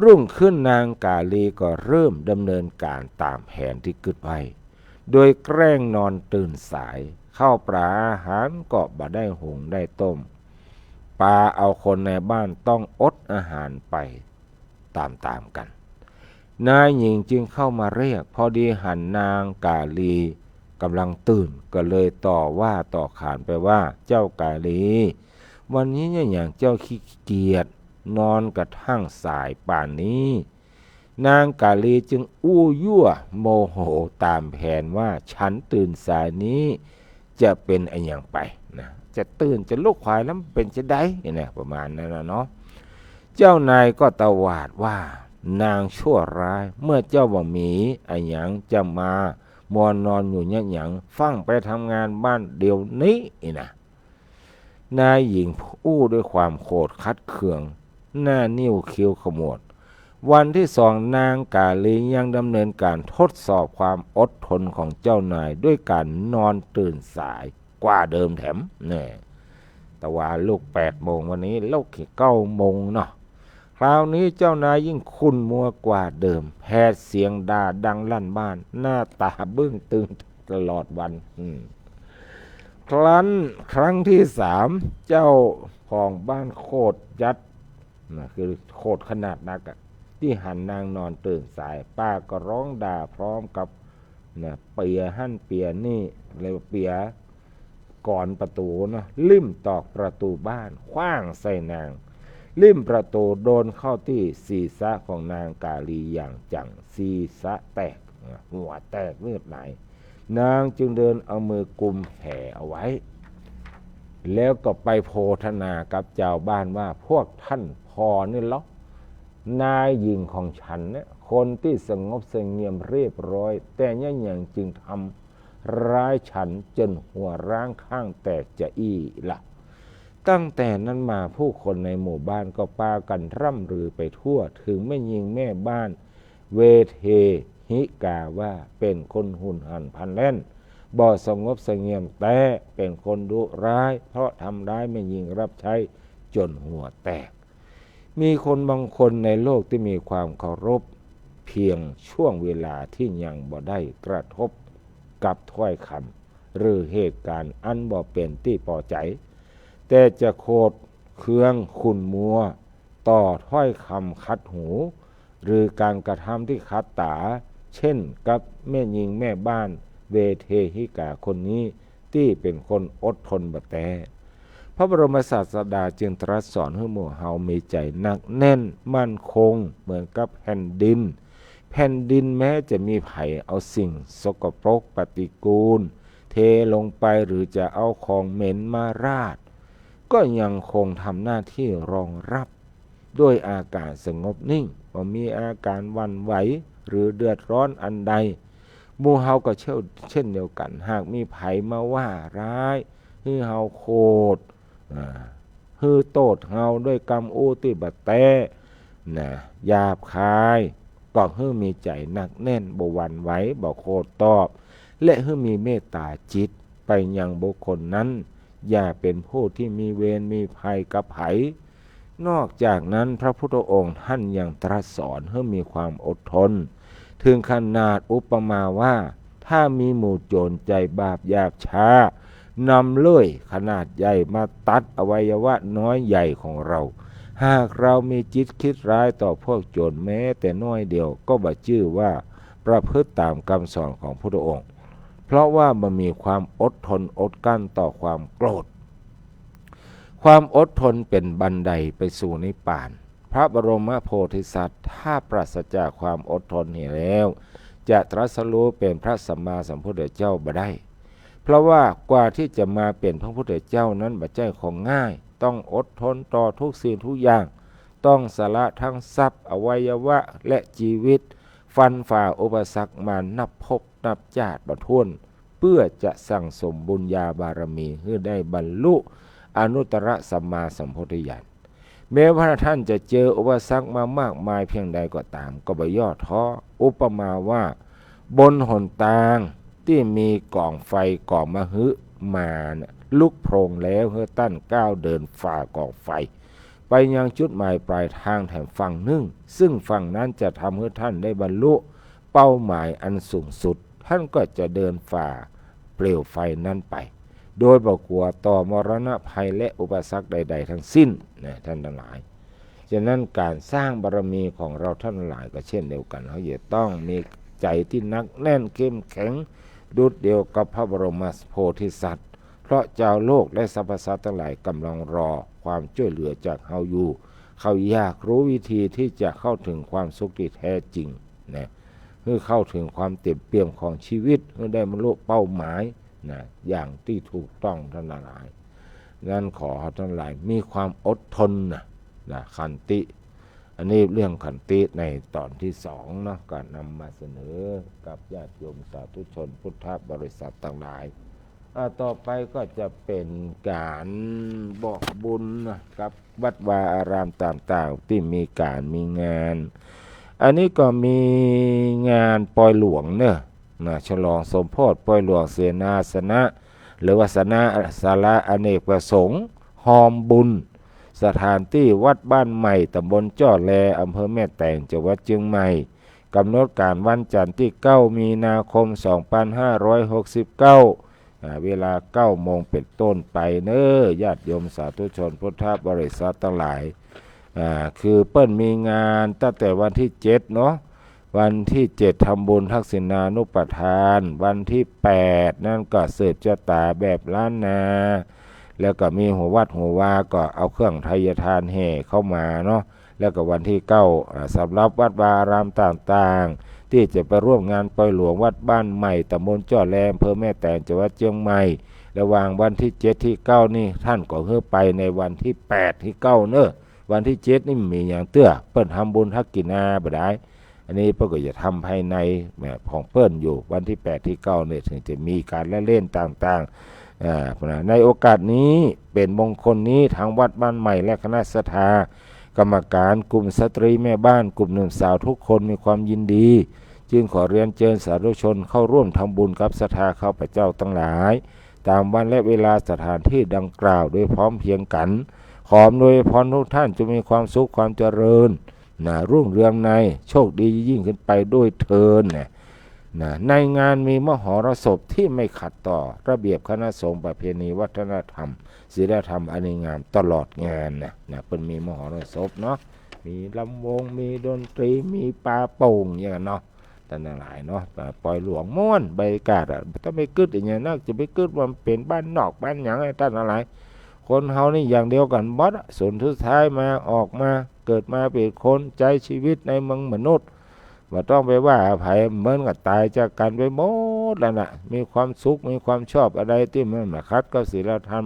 รุ่งขึ้นนางกาลีก็เริ่มดำเนินการตามแผนที่กึดไว้โดยแกล้งนอนตื่นสายข้าวปลาอาหารก็บ่ได้หุงได้ต้มปลาเอาคนในบ้านต้องอดอาหารไปตามๆกันนายหญิงจึงเข้ามาเรียกพอดีหันนางกาลีกำลังตื่นก็เลยต่อว่าต่อขานไปว่าเจ้ากาลีวันนี้เนี่ยอย่างเจ้าขี้เกียจนอนกระทั่งสายป่านนี้นางกาลีจึงอู้ยั่วโมโหตามแผนว่าฉันตื่นสายนี้จะเป็นอะไรอย่างไปนะจะตื่นจะลุกควายแล้วเป็นจะได้เนี่ยประมาณนั้นนะเนาะเจ้านายก็ตวาดว่านางชั่วร้ายเมื่อเจ้าบ่มีอะไรอย่างจะมามอนอนอยู่เนี่ยอย่างฟังไปทำงานบ้านเดี๋ยวนี้นะนายหญิงอู้ด้วยความโกรธคัดเคืองหน้านิ้วคิ้วขมวดวันที่สองนางกาลียังดำเนินการทดสอบความอดทนของเจ้านายด้วยการนอนตื่นสายกว่าเดิมแถมเนี่ยแต่ว่าลูก8 โมงวันนี้ลูก9 โมงเนาะคราวนี้เจ้านายยิ่งขุ่นมัวกว่าเดิมแผดเสียงด่าดังลั่นบ้านหน้าตาบึ้งตึงตลอดวันครั้งที่3เจ้าของบ้านโคตรยัดนะคือโคตรขนาดนักที่หันนางนอนตื่นสายป้าก็ร้องด่าพร้อมกับนะเปียหั่นเปียนี่เลยเปียก่อนประตูนะลิ่มตอกประตูบ้านขว้างใส่นางลิ่มประตูโดนเข้าที่ศีรษะของนางกาลีอย่างจังศีรษะแตกหัวแตกเลือดไหลนางจึงเดินเอามือกุมแผลเอาไว้แล้วก็ไปโพธนากับเจ้าบ้านว่าพวกท่านพอนี่หรอนายหญิงของฉันเนี่ยคนที่สงบเสงี่ยมเรียบร้อยแต่เนี่ยอย่างจึงทำร้ายฉันจนหัวร้างข้างแตกจะอี้ละตั้งแต่นั้นมาผู้คนในหมู่บ้านก็พากันร่ำลือไปทั่วถึงแม่หญิงแม่บ้านเวเท หิกาว่าเป็นคนหุนหันพลันแล่นบ่สงบเสงี่ยมแต่เป็นคนดุร้ายเพราะทำร้ายแม่หญิงรับใช้จนหัวแตกมีคนบางคนในโลกที่มีความเคารพเพียงช่วงเวลาที่ยังบ่ได้กระทบกับถ้อยคำหรือเหตุการณ์อันบ่เป็นที่พอใจแต่จะโคดเคืองขุ่นมัวต่อถ้อยคำคัดหูหรือการกระทำที่คัดตาเช่นกับแม่หญิงแม่บ้านเวเทหิกาคนนี้ที่เป็นคนอดทนบ่แต่พระบรมศาสดาจึงตรัสสอนให้หมู่เฮามีใจหนักแน่นมั่นคงเหมือนกับแผ่นดินแผ่นดินแม้จะมีไผเอาสิ่งสกปรกปฏิกูลเทลงไปหรือจะเอาของเหม็นมาราดก็ยังคงทำหน้าที่รองรับด้วยอาการสงบนิ่งบ่มีอาการหวั่นไหวหรือเดือดร้อนอันใดหมู่เฮาก็เช่นเดียวกันหากมีไผมาว่าร้ายฮือเฮาโคตรฮือโตดเฮาด้วยกรรมอูติบะแตนะหยาบคายก็ฮือมีใจหนักแน่นบ่หวั่นไหวบ่โคตรตอบและฮือมีเมตตาจิตไปยังบุคคลนั้นอย่าเป็นผู้ที่มีเวรมีภัยกับไผนอกจากนั้นพระพุทธองค์ท่านยังตรัสสอนให้มีความอดทนถึงขนาดอุปมาว่าถ้ามีหมู่โจรใจบาปหยาบช้านำเลื่อยขนาดใหญ่มาตัดอวัยวะน้อยใหญ่ของเราหากเรามีจิตคิดร้ายต่อพวกโจรแม้แต่น้อยเดียวก็บ่ชื่อว่าประพฤติตามคำสอนของพระพุทธองค์เพราะว่ามันมีความอดทนอดกลั้นต่อความโกรธความอดทนเป็นบันไดไปสู่นิพพานพระบรมโพธิสัตว์ถ้าปราศจากความอดทนนี่แล้วจะตรัสรู้เป็นพระสัมมาสัมพุทธเจ้าบ่ได้เพราะว่ากว่าที่จะมาเป็นพระพุทธเจ้านั้นบ่ใช่ของง่ายต้องอดทนต่อทุกสิ่งทุกอย่างต้องสละทั้งทรัพย์อวัยวะและชีวิตฟันฝ่าอุปสรรคมานับภพนับชาติบ่ถ้วนเพื่อจะสั่งสมบุญญาบารมีให้ได้บรรลุอนุตตรสัมมาสัมโพธิญาณแม้ว่าท่านจะเจออุปสรรคมามากมายเพียงใดก็ตามก็บ่ย่อท้ออุปมาว่าบนหนทางที่มีกองไฟกองมหึมาลุกโพรงแล้วเฮือตั้นก้าวเดินฝ่ากองไฟไปยังจุดหมายปลายทางแถมฝั่งหนึ่งซึ่งฝั่งนั้นจะทำให้ท่านได้บรรลุเป้าหมายอันสูงสุดท่านก็จะเดินฝ่าเปลวไฟนั้นไปโดยบ่กลัวต่อมรณะภัยและอุปสรรคใดๆทั้งสิ้นนะท่านทั้งหลายฉะนั้นการสร้างบารมีของเราท่านทั้งหลายก็เช่นเดียวกันเขาจะต้องมีใจที่นักแน่นเข้มแข็งดุจเดียวกับพระบรมโพธิสัตว์เพราะเจ้าโลกและสรรพสัตว์ทั้งหลายกำลังรอความช่วยเหลือจากเฮาอยู่เขาอยากรู้วิธีที่จะเข้าถึงความสุขที่แท้จริงนะเพื่อเข้าถึงความเต็มเปี่ยมของชีวิตเพื่อได้บรรลุเป้าหมายนะอย่างที่ถูกต้องท่านทั้งหลายงั้นขอท่านทั้งหลายมีความอดทนนะขันติอันนี้เรื่องขันติในตอนที่2เนาะก็นำมาเสนอกับญาติโยมสาธุชนพุทธบริษัททั้งหลายต่อไปก็จะเป็นการบอกบุญนะกับวัดวาอารามต่างๆที่มีการมีงานอันนี้ก็มีงานปอยหลวงเนี่ยนะฉลองสมโภชปอยหลวงเสนาสนะหรือว่าสนะศาลาอเนกประสงค์หอมบุญสถานที่วัดบ้านใหม่ตำบลจ้อแลอำเภอแม่แตงจังหวัดเชียงใหม่กำหนดการวันจันทร์ที่9มีนาคม2569เวลา9โมงเป็นต้นไปเน้อญาติโยมสาธุชนพุทธบริษัททั้งหลายคือเปิ้นมีงานตั้งแต่วันที่7เนาะวันที่7ทำบุญทักษิณานุปทานวันที่8นั่นก็เสิร์ฟเจ้าตาแบบล้านนาแล้วก็มีหัววัดหัววาก็เอาเครื่องไทยทานแห่เข้ามาเนาะแล้วก็วันที่9สำหรับวัดวาอารามต่างๆที่จะไปร่วมงานปล่อยหลวงวัดบ้านใหม่ตำบลจ้อแลอำเภอแม่แตงจังหวัดเชียงใหม่ระหว่างวันที่7ที่9นี่ท่านก็เฮือไปในวันที่8ที่9เนอะวันที่7นี่มีอย่างเตื้อเปิ้นทำบุญทักกินาบ่ได้อันนี้เปิ้นก็จะทำภายในของเปิ้นอยู่วันที่8ที่9เนี่ยถึงจะมีการเล่นต่างๆในโอกาสนี้เป็นมงคลนี้ทางวัดบ้านใหม่และคณะศรัทธากรรมการกลุ่มสตรีแม่บ้านกลุ่มหนุ่มสาวทุกคนมีความยินดี จึงขอเรียนเชิญสาธุชนเข้าร่วมทำบุญกับศรัทธาข้าพเจ้าทั้งหลายตามวันและเวลาสถานที่ดังกล่าวโดยพร้อมเพรียงกันขออำนวยพรทุกท่านจะมีความสุขความเจริญรุ่งเรืองในโชคดียิ่งขึ้นไปด้วยเทินในงานมีมหรสพที่ไม่ขัดต่อระเบียบคณะสงฆ์ประเพณีวัฒนธรรมศีลธรรมอันดีงามตลอดงานเป็นมีมหรสพเนาะมีลำวงมีดนตรีมีปาโป่งอย่างนั้นเนาะท่านหลายเนาะปล่อยหลวงม่วนบรรยากาศถ้าไม่กึดอย่างนี้นักจะไปกึดว่าเป็นบ้านนอกบ้านอย่างไรท่านหลายคนเฮานี่อย่างเดียวกันบดส่วนทุดท้ายมาออกมาเกิดมาเป็นคนใจชีวิตในเมืองมนุษย์ว่าต้องไปว่าอภัยเหมือนกับตายจากกันไปหมดแล้วนะมีความสุขมีความชอบอะไรที่มันมาคัดก็ศีลธรรม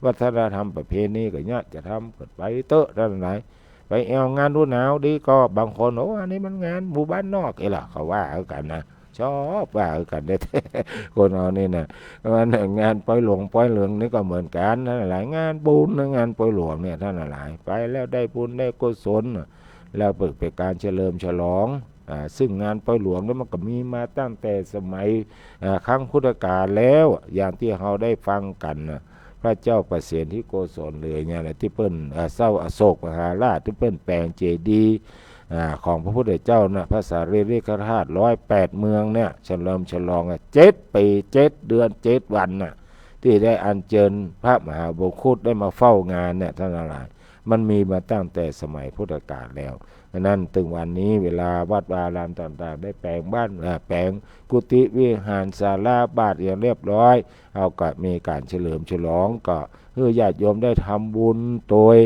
วัฒนธรรมประเพณีก็เนี่ยจะทำเกิดไปเตอะท่านหลายไปแอวงานรู้หนาวดีก็บางคนโอ้อันนี้มันงานหมู่บ้านนอกไอ้ล่ะเขาว่ากันนะชอบว่ากันได้คนเอานี่นะงานปล่อยหลวงปล่อยเหลืองนี่ก็เหมือนกันท่านหลายงานบุญงานปล่อยหลวงเนี่ยท่านหลายไปแล้วได้บุญได้กุศลแล้วเปิดเป็นการเฉลิมฉลองซึ่งงานปล่อยหลวงนี่มันก็มีมาตั้งแต่สมัยครั้งพุทธกาลแล้วอย่างที่เราได้ฟังกันนะพระเจ้าประเสนที่โกศลเลยเนี่ยแหละที่เปิ้นเศร้าอโศกมหาราชที่เปิ้นแปลงเจดีย์ของพระพุทธเจ้านะพระสารีริกธาตุ108 เมืองเนี่ยเฉลิมฉลอง7 ปี 7 เดือน 7 วันน่ะที่ได้อัญเชิญพระมหาโบคุตได้มาเฝ้างานเนี่ยท่านหลายมันมีมาตั้งแต่สมัยพุทธกาลแล้วนั้นถึงวันนี้เวลาวัดวารามต่างๆได้แปลงบ้านแปลงกุฏิวิหารศาลาบาทอย่างเรียบร้อยเอาก็มีการเฉลิมฉลองก็เพื่อญาติโยมได้ทำบุญโดย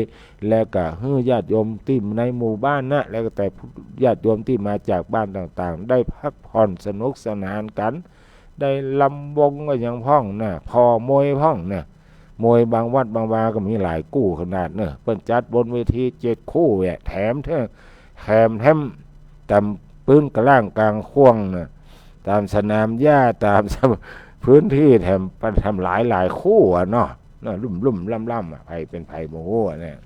และก็เพื่อญาติโยมที่ในหมู่บ้านนะแล้วก็แต่ญาติโยมที่มาจากบ้านต่างๆได้พักผ่อนสนุกสนานกันได้ลำวงก็ยังพ้องนะพอมวยพ้องนะมวยบางวัดบางวาก็มีหลายกู้ขนาดเนอะเปิ้นจัดบนเวที7 คู่แถมแถมตามปืนกระล่างกลางข่วงนะตามสนามหญ้าตามพื้นที่แถมทำหลายคู่เนาะลุ่มล่ำไผเป็นไผโมโหเนี่ย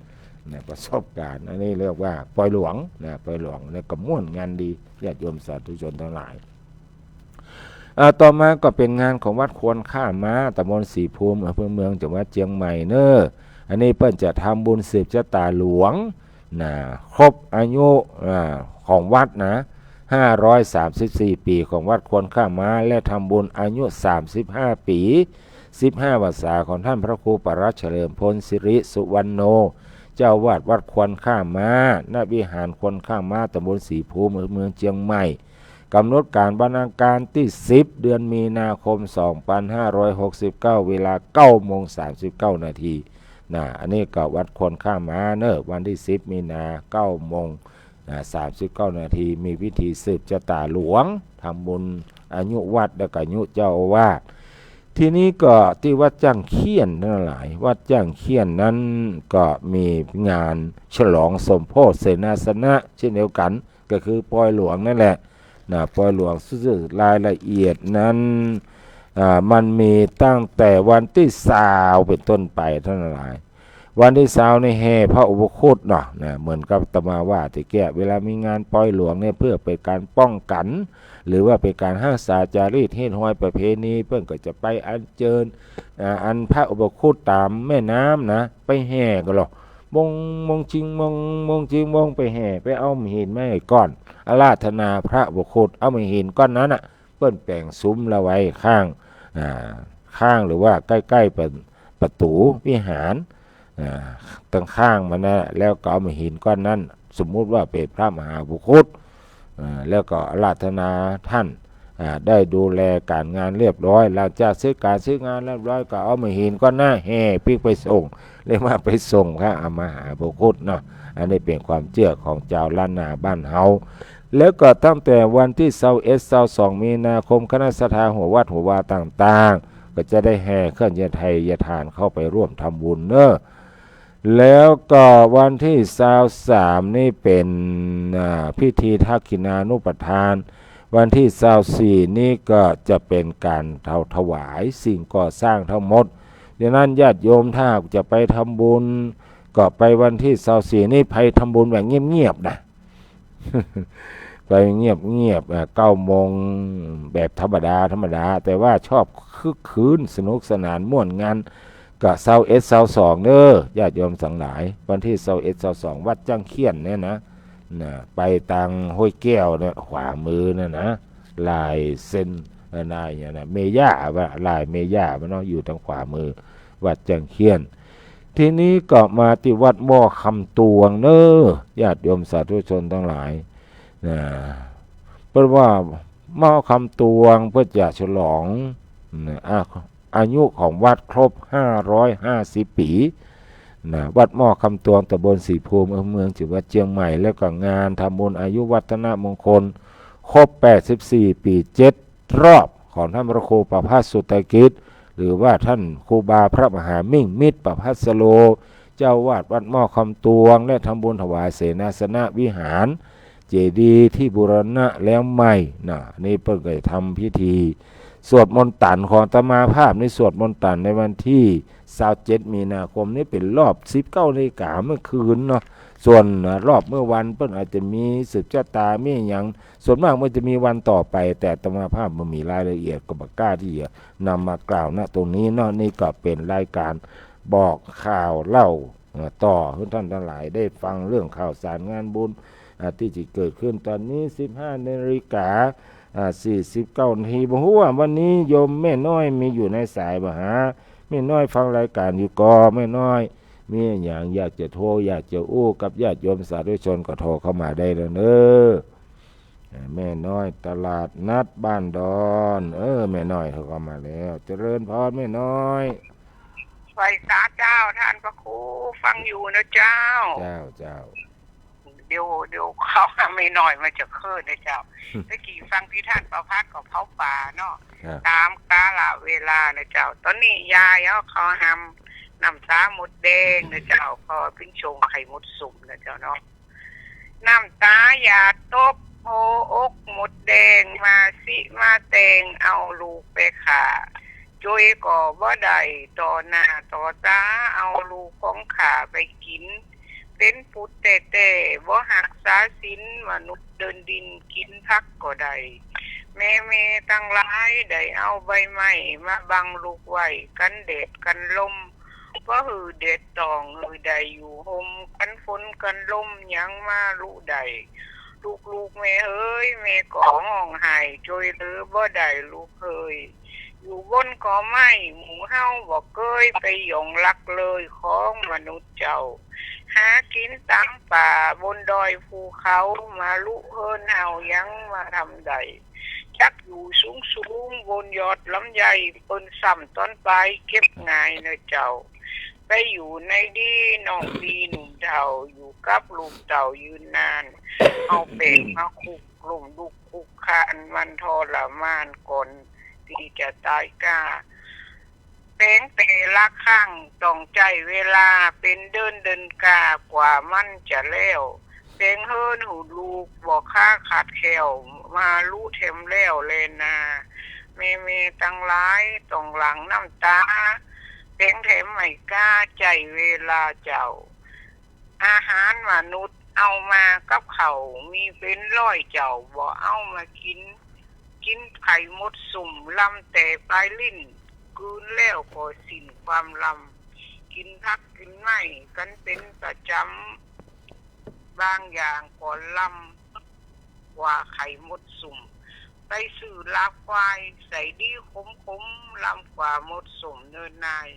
ประสบการณ์อันนี้เรียกว่าปล่อยหลวงปล่อยหลวงแล้วก็ม่วนงานดีญาติโยมสาธุชนทั้งหลายต่อมาก็เป็นงานของวัดควรข้าม้าตำบลศรีภูมิอำเภอเมืองจังหวัดเชียงใหม่เนอะอันนี้เปิ้นจะทำบุญสืบชะตาหลวงครบอายุของวัดนะ534 ปีของวัดควรข้าม้าและทำบุญอายุ35 ปี15 พรรษาของท่านพระครูปรัชเฉลิมพลสิริสุวรรณโนเจ้าวาดวัดควรข้าม้าณวิหารควรข้าม้าตำบลศรีภูมิเมืองเชียงใหม่กำหนดการบรรณาการที่10 เดือนมีนาคม 2569 เวลา 9:39 นาทีอันนี้ก็วัดควรข้าม้าเนอะวันที่10 มีนา 9:39 นาทีมีพิธีสืบชะตาหลวงทำบุญอายุวัดและก็อายุเจ้าอาวาสทีนี้ก็ที่วัดจ้างเคียนทั้งหลายวัดจ้างเคียนนั้นก็มีงานฉลองสมโภชเสนาสนะเช่นเดียวกันก็คือปล่อยหลวงนั่นแหละปล่อยหลวงซึ่งรายละเอียดนั้นมันมีตั้งแต่วันที่20เป็นต้นไปทั้งหลายวันที่20ในแห่พระอุปคุตเหมือนกับตมาว่าที่แก่เวลามีงานปล่อยหลวงเนี่ยเพื่อเป็นการป้องกันหรือว่าเป็นการรักษาจารีตเฮ็ดห้อยประเพณีเพิ่นก็จะไปอัญเชิญอันพระอุปคุตตามแม่น้ำนะไปแห่ก็หรอกมงจิงไปแห่ไปเอาหินไม้ก้อนอาราธนาพระอุปคุตเอาหินก้อนนั้นเปิ้นแปลงซุ้มละไว้ข้างหรือว่าใกล้ๆเป็นประตูวิหารตั้งข้างมันนะแล้วก็เอาหินก้อนนั้นสมมุติว่าเป็นพระมหาอุปคุตแล้วก็อาราธนาท่านได้ดูแลการงานเรียบร้อยหลังจากซื้องานเรียบร้อยก็เอามาหินก้อนหน้าแห่พิกไปส่งเรียกว่าไปส่งพระมหาอุปคุตเนาะอันนี้เป็นความเชื่อของเจ้าล้านนาบ้านเฮาแล้วก็ตั้งแต่วันที่21-22 มีนาคมคณะศรัทธาหัววัดหัววาต่างๆก็จะได้แห่เคลื่อนไทยทานเข้าไปร่วมทำบุญเนอะแล้วก็วันที่23นี่เป็นพิธีทักขินานุปทานวันที่24นี่ก็จะเป็นการถวายสิ่งก่อสร้างทั้งหมดดังนั้นญาติโยมถ้าจะไปทำบุญก็ไปวันที่24นี่ไปทำบุญแบบเงียบๆนะ ไปเงียบ9 โมงแบบธรรมดาแต่ว่าชอบคึกคืนสนุกสนานม่วนงานก็21 22เด้อญาติโยมสังหลายวันที่21 22วัดจังเคียนเนี่ยนะไปทางห้วยแก้วเนี่ยขวามือเนี่ยนะลายเส้นนายอย่างนะเมย่าว่าลายเมย่ามันเนาะอยู่ทางขวามือวัดจังเคียนทีนี้ก็มาที่วัดหม้อคำตวงเนอะญาติโยมสาธุชนทั้งหลายนะเพราะว่าหม้อคำตวงเพื่อจะฉลองนะอายุของวัดครบ550 ปีนะวัดหม้อคำตวงตำบลศรีภูมิเมืองจังหวัดเชียงใหม่แล้วก็งานทำบุญอายุวัฒนมงคลครบ84 ปี7 รอบของท่านพระครูประภัสสุตกิจหรือว่าท่านครูบาพระมหามิ่งมิตรประภัสโลเจ้าวาดวัดหม้อคำตวงและทำบุญถวายเสนาสนะวิหารเจดีย์ที่บูรณะแล้วใหม่นี่เพิ่งได้ทำพิธีสวดมนต์ตันของตมาภาพในสวดมนต์ตันในวันที่27 มีนาคมนี้เป็นรอบ 19 นาฬิกาเมื่อคืนเนาะส่วนรอบเมื่อวันเพิ่นอาจจะมีสืบชะตามีอย่างส่วนมากมันจะมีวันต่อไปแต่ตมาภาพมันมีรายละเอียดก็บ่กล้าที่จะนำมากล่าวณตรงนี้เนาะนี่ก็เป็นรายการบอกข่าวเล่าต่อให้ท่านทั้งหลายได้ฟังเรื่องข่าวสารงานบุญที่จะเกิดขึ้นตอนนี้ 15 นาฬิกา49 นาทีบ่ฮู้ว่าวันนี้โยมแม่น้อยมีอยู่ในสายบ่ฮะแม่น้อยฟังรายการอยู่ก็แม่น้อยมีอย่างอยากจะโทรอยากจะอู้กับญาติโยมสาธุชนก็โทรเข้ามาได้แล้วเด้อแม่น้อยตลาดนัดบ้านดอนแม่น้อยเขาเข้ามาแล้วเจริญพรแม่น้อยไหว้สาเจ้าท่านพระครูฟังอยู่นะเจ้าเดี๋ยวเขาไม่น้อยมาจะเคินนะเจ้าตะกี้ฟังที่ท่านประภัสกับเผาป่าเนาะตามกาลเวลานะเจ้าตอนนี้ยายเขาทำน้ำตาหมดแดงนะเจ้าพอปิ้งชงไข่มดสุ่มนะเจ้าเนาะน้ำตาอย่าตบโหอกหมดแดงมาสิมาแตงเอาลูกไปขาจุยก่อบ่ได้ต่อหน้าต่อตาเอาลูกของขาไปกินเป็นปุตเต้บ่หักษาศีลมนุษย์เดินดินกินพักก็ได้แม่ตั้งหลายได้เอาใบไม้มาบังลูกไว้กันแดดกันลมบ่หือเด็ดตองหือได้อยู่ห่มกันฝนกันลมยังมาลูกได้ลูกแม่เอ้ยแม่ก็ห้องไห้จอยหรือบ่ได้ลูกเอ้ยอยู่บนกอไม้หมูเฮาบ่เคยไปหยงลักเลยของมนุษย์เจ้าหากินตามป่าบนดอยภูเขามาลุเฮินเฮายังมาทำใดจักอยู่สูงบนยอดลำไยเปิ้นซ้ำต้นปลายเก็บง่ายนะเจ้าไปอยู่ในดีน้องดีหนุ่มเฒ่าอยู่กับลูกเต่ายืนนานเอาเป็ดมาคุกกลุ่มลูกคุกคานมันทรมานก่อนที่จะตายกาเป็นเตละข้างต้องใจเวลาเป็นเดินกากว่ามันจะแล้วเป็นเฮิรนหูลูกบอกค่าขาดแขวมารู้เทมแล้วเลยนาเมตั้งร้ายต้องหลังน้ำตาเป็นเทมไม่กล้าใจเวลาเจ้าอาหารมนุษย์เอามากับเขามีเป็นร้อยเจ้าบ่เอามากินไข่มดสุ่มลำแต่ปลายลิ้นกืนแล้วก็สิ้นความลำกินพักกินไม่กันเป็นประจำบางอย่างก่อนลำว่าไข่มดสุ่มไปซื้อลาบควายใส่ดีคมลำกว่ามดสุ่มเนินนาย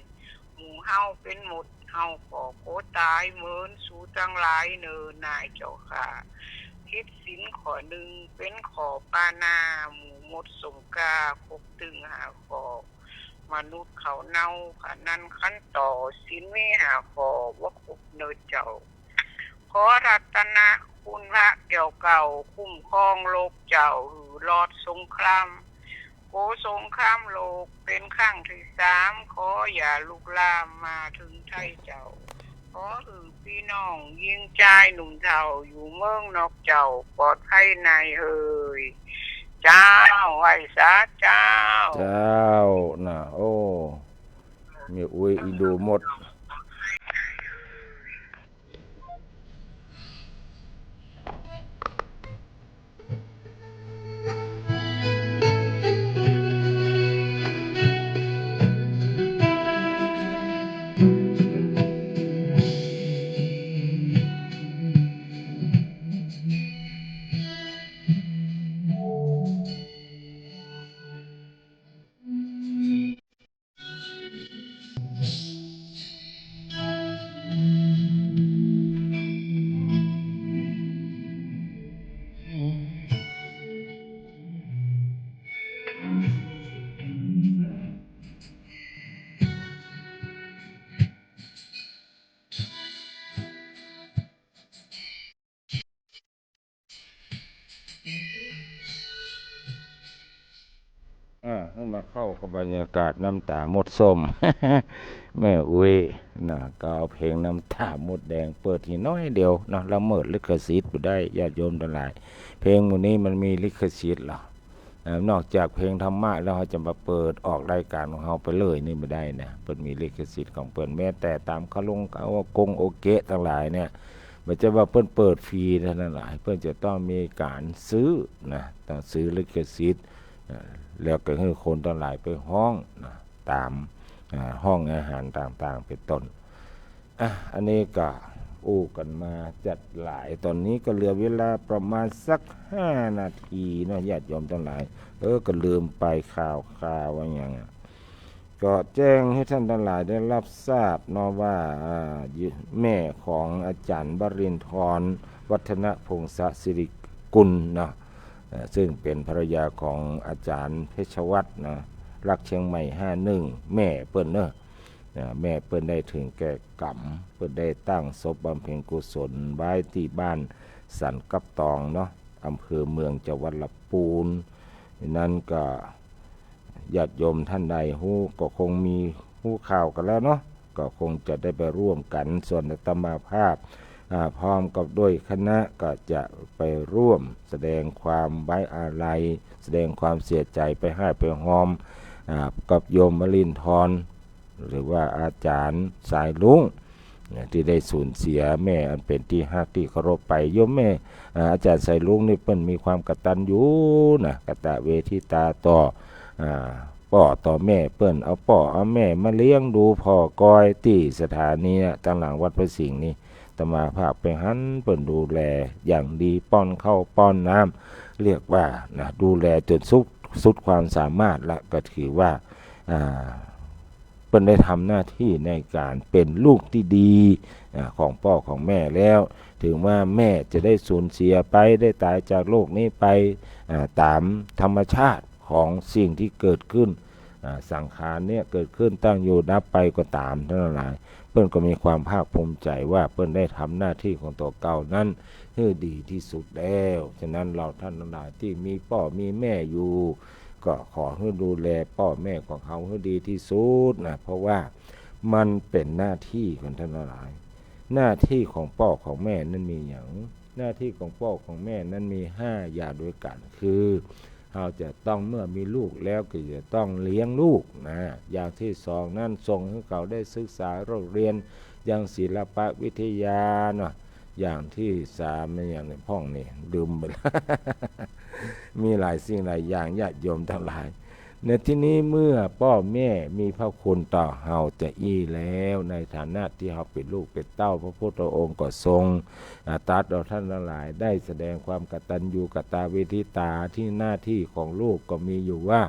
หมูเฮาเป็นหมดเฮาก่อโคตายเหมือนสู่ตั้งหลายเนินนายเจ้าค่ะคิดสินขอหนึ่งเป็นขอปานาหมูมดสงกาคกตึงหาขอมนุษย์เขาเน่าขานั้นขั้นต่อสินไม่หาขอว่าคบเนินเจ้าขอรัตนะคุณพระเก่าคุ้มครองโลกเจ้าหือรอดสงครามโกสงครามโลกเป็นครั้งที่3ขออย่าลุกลามมาถึงไทยเจ้าขอหือพี่น้องยิงใจหนุ่มเฒ่าอยู่เมืองนอกเจ้าปลอดภัยในเอ่ยเจ้าไหว้สาเจ้าน่ะโอ้มีอุ้ยอีดูหมด ให้มาเข้ากับบรรยากาศน้ำตาหมดส้ม แม่อุ้ยนะก็เอาเพลงน้ำตาหมดแดงเปิดทีน้อยเดียวนะละเมิดลิขสิทธิ์บ่ได้ญาติโยมทั้งหลายเพลงวันนี้มันมีลิขสิทธิ์เหรอนอกจากเพลงธรรมะแล้วเขาจะมาเปิดออกรายการของเขาไปเลยนี่ไม่ได้นะเปิดมีลิขสิทธิ์ของเปิดแม้แต่ตามเขากงโอเกะทั้งหลายเนี่ยมันจะว่าเปิ้นเปิดฟรีเท่านั้นหลายเปิ้นจะต้องมีการซื้อนะต้องซื้อลิขสิทธิ์แล้วก็ให้คนทั้งหลายไปห้องนะตามห้องอาหารต่างๆเป็นต้นอันนี้ก็อู้กันมาจัดหลายตอนนี้ก็เหลือเวลาประมาณสัก5 นาทีเนาะญาติโยมทั้งหลายก็ลืมไปข่าวว่าอย่างก็แจ้งให้ท่านทั้งหลายได้รับทราบเนาะว่าแม่ของอาจารย์บรินทร์วัฒนพงศสิริกุลเนาะซึ่งเป็นภรรยาของอาจารย์เพชรวัฒน์นะรักเชียงใหม่51แม่เปิ้นเนาะแม่เปิ้นได้ถึงแก่กรรมเปิ้นได้ตั้งศพบำเพ็ญกุศลไว้ที่บ้านสันกับตองเนาะอำเภอเมืองจังหวัดลำพูนนั้นก็ญาติโยมท่านใดฮู้ก็คงมีฮู้ข่าวกันแล้วเนาะก็คงจะได้ไปร่วมกันส่วนอาตมาภาพพร้อมกับด้วยคณะก็จะไปร่วมแสดงความไว้อาลัยแสดงความเสียใจไปให้ไปหอมกับโยมมลินทร์หรือว่าอาจารย์สายลุงที่ได้สูญเสียแม่อันเป็นที่ฮักที่เคารพไปโยมแม่อาจารย์สายลุงนี่เปิ้นมีความกตัญญูนะกตเวทิตาต่อพ่อต่อแม่เปิ้นเอาพ่อเอาแม่มาเลี้ยงดูพ่อกอยที่สถานีตั้งหลังวัดพระสิงห์นี่ตมาภาคไปหันเปิ้นดูแลอย่างดีป้อนข้าวป้อนน้ำเรียกว่านะดูแลจนสุดความสามารถละก็ถือว่าเปิ้นได้ทำหน้าที่ในการเป็นลูกที่ดีของพ่อของแม่แล้วถึงว่าแม่จะได้สูญเสียไปได้ตายจากโลกนี้ไปตามธรรมชาติของสิ่งที่เกิดขึ้นสังขารเนี่ยเกิดขึ้นตั้งอยู่ดับไปก็ตามทั้งหลายเปิ้นก็มีความภาคภูมิใจว่าเปิ้นได้ทำหน้าที่ของตัวเก่านั้นให้ดีที่สุดแล้วฉะนั้นเราท่านทั้งหลายที่มีพ่อมีแม่อยู่ก็ขอให้ดูแลพ่อแม่ของเขาให้ดีที่สุดนะเพราะว่ามันเป็นหน้าที่ของท่านทั้งหลายหน้าที่ของพ่อของแม่นั้นมีอย่างหน้าที่ของพ่อของแม่นั้นมี5อย่างด้วยกันคือเราจะต้องเมื่อมีลูกแล้วก็จะต้องเลี้ยงลูกนะอย่างที่2นั่นส่งให้เขาได้ศึกษาเรียนอย่างศิลปวิทยาเนาะอย่างที่3ในอย่างในห้องนี่ดื่มไป มีหลายสิ่งหลายอย่างญาติโยมทั้งหลายในที่นี้เมื่อพ่อแม่มีพระคุณต่อเฮาจะแล้วในฐานะที่เฮาเป็นลูกเป็นเต้าพระพุทธองค์ก็ทรงตรัสเราท่านทั้งหลายได้แสดงความกตัญญูกตเวทิตาที่หน้าที่ของลูกก็มีอยู่ว่า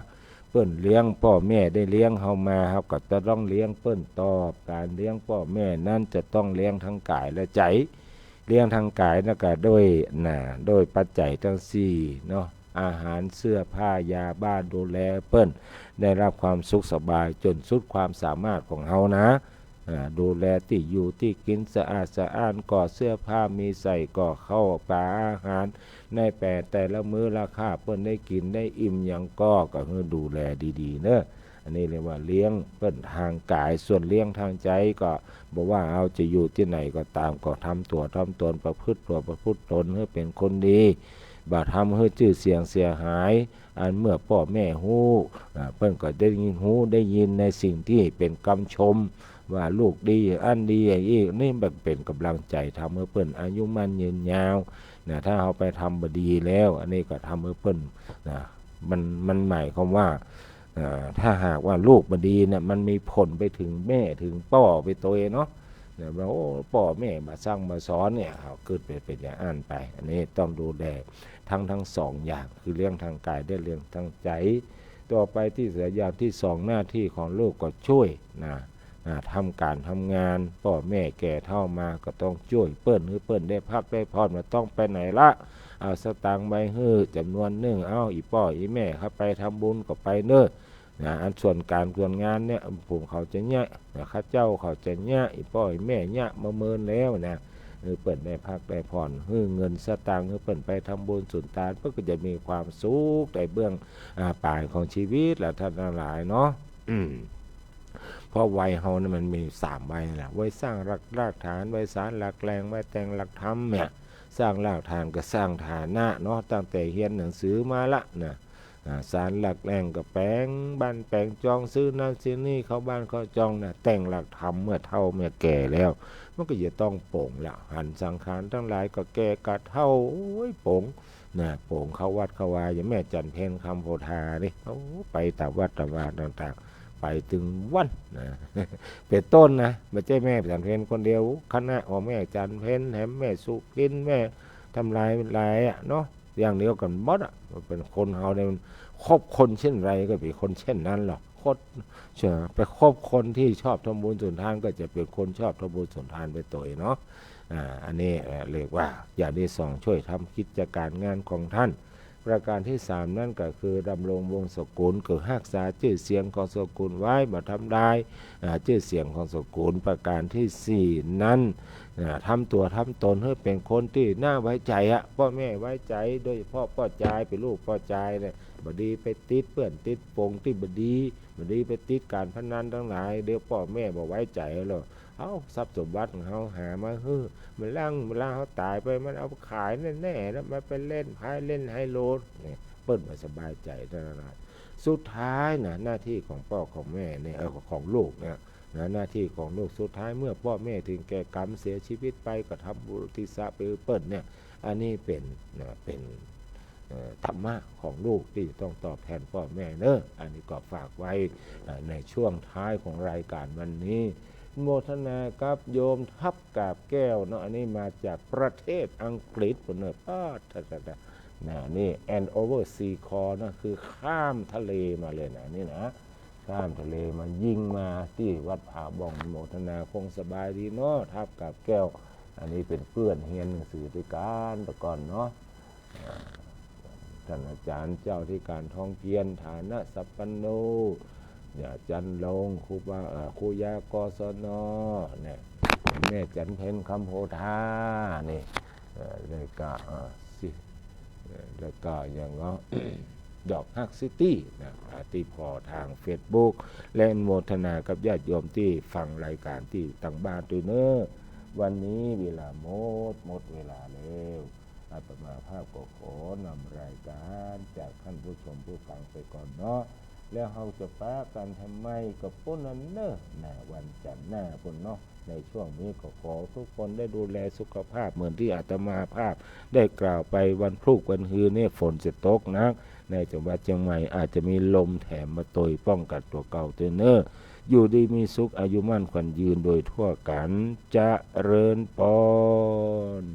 เปิ้นเลี้ยงพ่อแม่ได้เลี้ยงเฮามาเฮาก็จะต้องเลี้ยงเปิ้นตอบการเลี้ยงพ่อแม่นั้นจะต้องเลี้ยงทั้งกายและใจเลี้ยงทางกายแล้วก็ด้วยปัจจัยทั้ง4เนาะอาหารเสื้อผ้ายาบ้านดูแลเปิ้นได้รับความสุขสบายจนสุดความสามารถของเฮานะดูแลที่อยู่ที่กินสะอาดสะอ้านก่อเสื้อผ้ามีใส่ก่อเข้าปลาอาหารในแต่ละมื้อราคาเปิ้นได้กินได้อิ่มอย่างก็คือดูแลดีๆเนอะอันนี้เรียกว่าเลี้ยงเปิ้นทางกายส่วนเลี้ยงทางใจก็บอกว่าเอาจะอยู่ที่ไหนก็ตามก็ทำตัวทำตนประพฤติตัวประพฤติตนให้เป็นคนดีบ่ทำให้ชื่อเสียงเสียหายอันเมื่อพ่อแม่ฮู้เปิ้นก็ได้ยินในสิ่งที่เป็นคำชมว่าลูกดีอันดีอย่างนี้นี่แบบเป็นกำลังใจทำให้เปิ้นอายุมั่นยืนยาวนะถ้าเอาไปทำบดีแล้วอันนี้ก็ทำให้เปิ้นมันหมายความว่าถ้าหากว่าลูกบดีเนี่ยมันมีผลไปถึงแม่ถึงพ่อไปตัวเองเนาะเนี่ยว่าพ่อแม่มาสร้างมาสอนเนี่ยเขาเกิดเป็นอย่างอ่านไปอันนี้ต้องดูแลทั้ง2อย่างคือเรื่องทางกายได้เรื่องทางใจต่อไปที่เสียอย่างที่2หน้าที่ของลูกก็ช่วยทำการทำงานพ่อแม่แก่เท่ามาก็ต้องช่วยเปิ้นให้เปิ้นได้พักได้พรมาต้องไปไหนละเอาสตางค์ใบฮื้อจำนวนหนึ่งเอาอีพ่ออีแม่ครับไปทำบุญก็ไปเน้ออันส่วนการส่วนงานเนี่ยผมเขาจะเนี่ยข้าเจ้าเขาจะเนี่ยอีพ่ออีแม่เนี่ยมาเมินแล้วนะ เปิดได้พักได้ผ่อนเงินสตางค์เปิดไปทำบุญสุนทานเพื่อก็จะมีความสุขในเบื้องปลายของชีวิตและท่านทั้งหลายเนาะเพราะวัยเฮานี่มันมี3วัยแหละวัยสร้างรากฐานวัยสารหลักแรงวัยแต่งหลักธรรมเนี่ยสร้างรากฐานก็สร้างฐานะเนาะตั้งแต่เรียนหนังสือมาละนะสารหลักแรงก็แปลงบ้านแปลงจองซื้อนั่นซื้อนี่เข้าบ้านเข้าจองนะแต่งหลักธรรมเมื่อเฒ่าเมื่อแก่แล้วมันก็จะต้องโป่งละหันสังขารทั้งหลายก็แก่กะเฒ่าโอ้ยโป่งนะโป่งเข้าวัดเข้าวาอย่างแม่จันเพ็ญคำโพธานี่ไปตามวัดตามวาต่างๆไปถึงวันนะเป็นต้นนะไม่ใช่แม่จันเพ็ญคนเดียวคณะของแม่จันเพ็ญแถมแม่สุกินแม่ทำลายเนาะอย่างเดียวกันหมดเป็นคนเฮาเนี่ยคบคนเช่นไรก็เป็นคนเช่นนั้นหรอกไปคบคนที่ชอบทำบุญสุนทานก็จะเป็นคนชอบทำบุญสุนทานไปตัวเนาะอันนี้เรียกว่าอย่างที่2ช่วยทำกิจการงานของท่านประการที่3นั่นก็คือดำรงวงศ์สกุลคือรักษาชื่อเสียงของสกุลไว้มาทำได้ชื่อเสียงของสกุลประการที่4นั้นทำตัวทำตนให้เป็นคนที่น่าไว้ใจพ่อแม่ไว้ใจโดยเฉพาะพ่อใจเป็นลูกพ่อใจเนี่ยบดีไปติดเปื่อนติดปงที่บดีไปติดการพนันทั้งหลายเดี๋ยวพ่อแม่บอกไว้ใจแล้วเอาทรัพย์สมบัติของเขาหามามันล่างเขาตายไปมันเอาขายแน่ๆแล้วมาไปเล่นไพ่เล่นไฮโลเนี่ยเปิ้ลมาสบายใจทั้งนั้นสุดท้ายนะหน้าที่ของพ่อของแม่เนี่ยของลูกเนี่ยหน้าที่ของลูกสุดท้ายเมื่อพ่อแม่ถึงแก่กรรมเสียชีวิตไปก็ทำบุญทิศะไปเปิ้ลเนี่ยอันนี้เป็นธรรมะของลูกที่ต้องตอบแทนพ่อแม่เนอะอันนี้ก็ฝากไว้ในช่วงท้ายของรายการวันนี้โมทนากับโยมทับกาบแก้วเนาะอันนี้มาจากประเทศอังกฤษปุ่นเนอะนี่ and over sea call นะคือข้ามทะเลมาเลยนะนี่นะข้ามทะเลมายิงมาที่วัดผาบ่องโมทนาคงสบายดีเนาะทับกาบแก้วอันนี้เป็นเพื่อนเรียนหนังสือด้วยกันแต่ก่อนเนาะท่านอาจารย์เจ้าที่การท่องเพียรฐานะสัพปันโนจันลงครูยากศนเนี่ยแม่จันเพ็ญคำโพธานี่แล้วก็อย่างก็ ดอกฮักซิตี้นะที่พอทาง Facebook และโมทนากับญาติโยมที่ฟังรายการที่ต่างบ้านตัวเนอวันนี้เวลาหมดเวลาแล้วอาตมาภาพก็ขอนำรายการจากท่านผู้ชมผู้ฟังไปก่อนเนาะแล้วเราจะป้ากันทำไมกับพวกนั้นเนอะวันจันทร์หน้าพุ่นเนาะในช่วงนี้ก็ขอทุกคนได้ดูแลสุขภาพเหมือนที่อาตมาภาพได้กล่าวไปวันพรุ่งวันฮือเนี่ยฝนจะตกนักในจังหวัดเชียงใหม่อาจจะมีลมแถมมาตยป้องกันตัวเก่าตัวเนอะอยู่ดีมีสุขอายุมั่นขวัญยืนโดยทั่วกันจะเริญปอน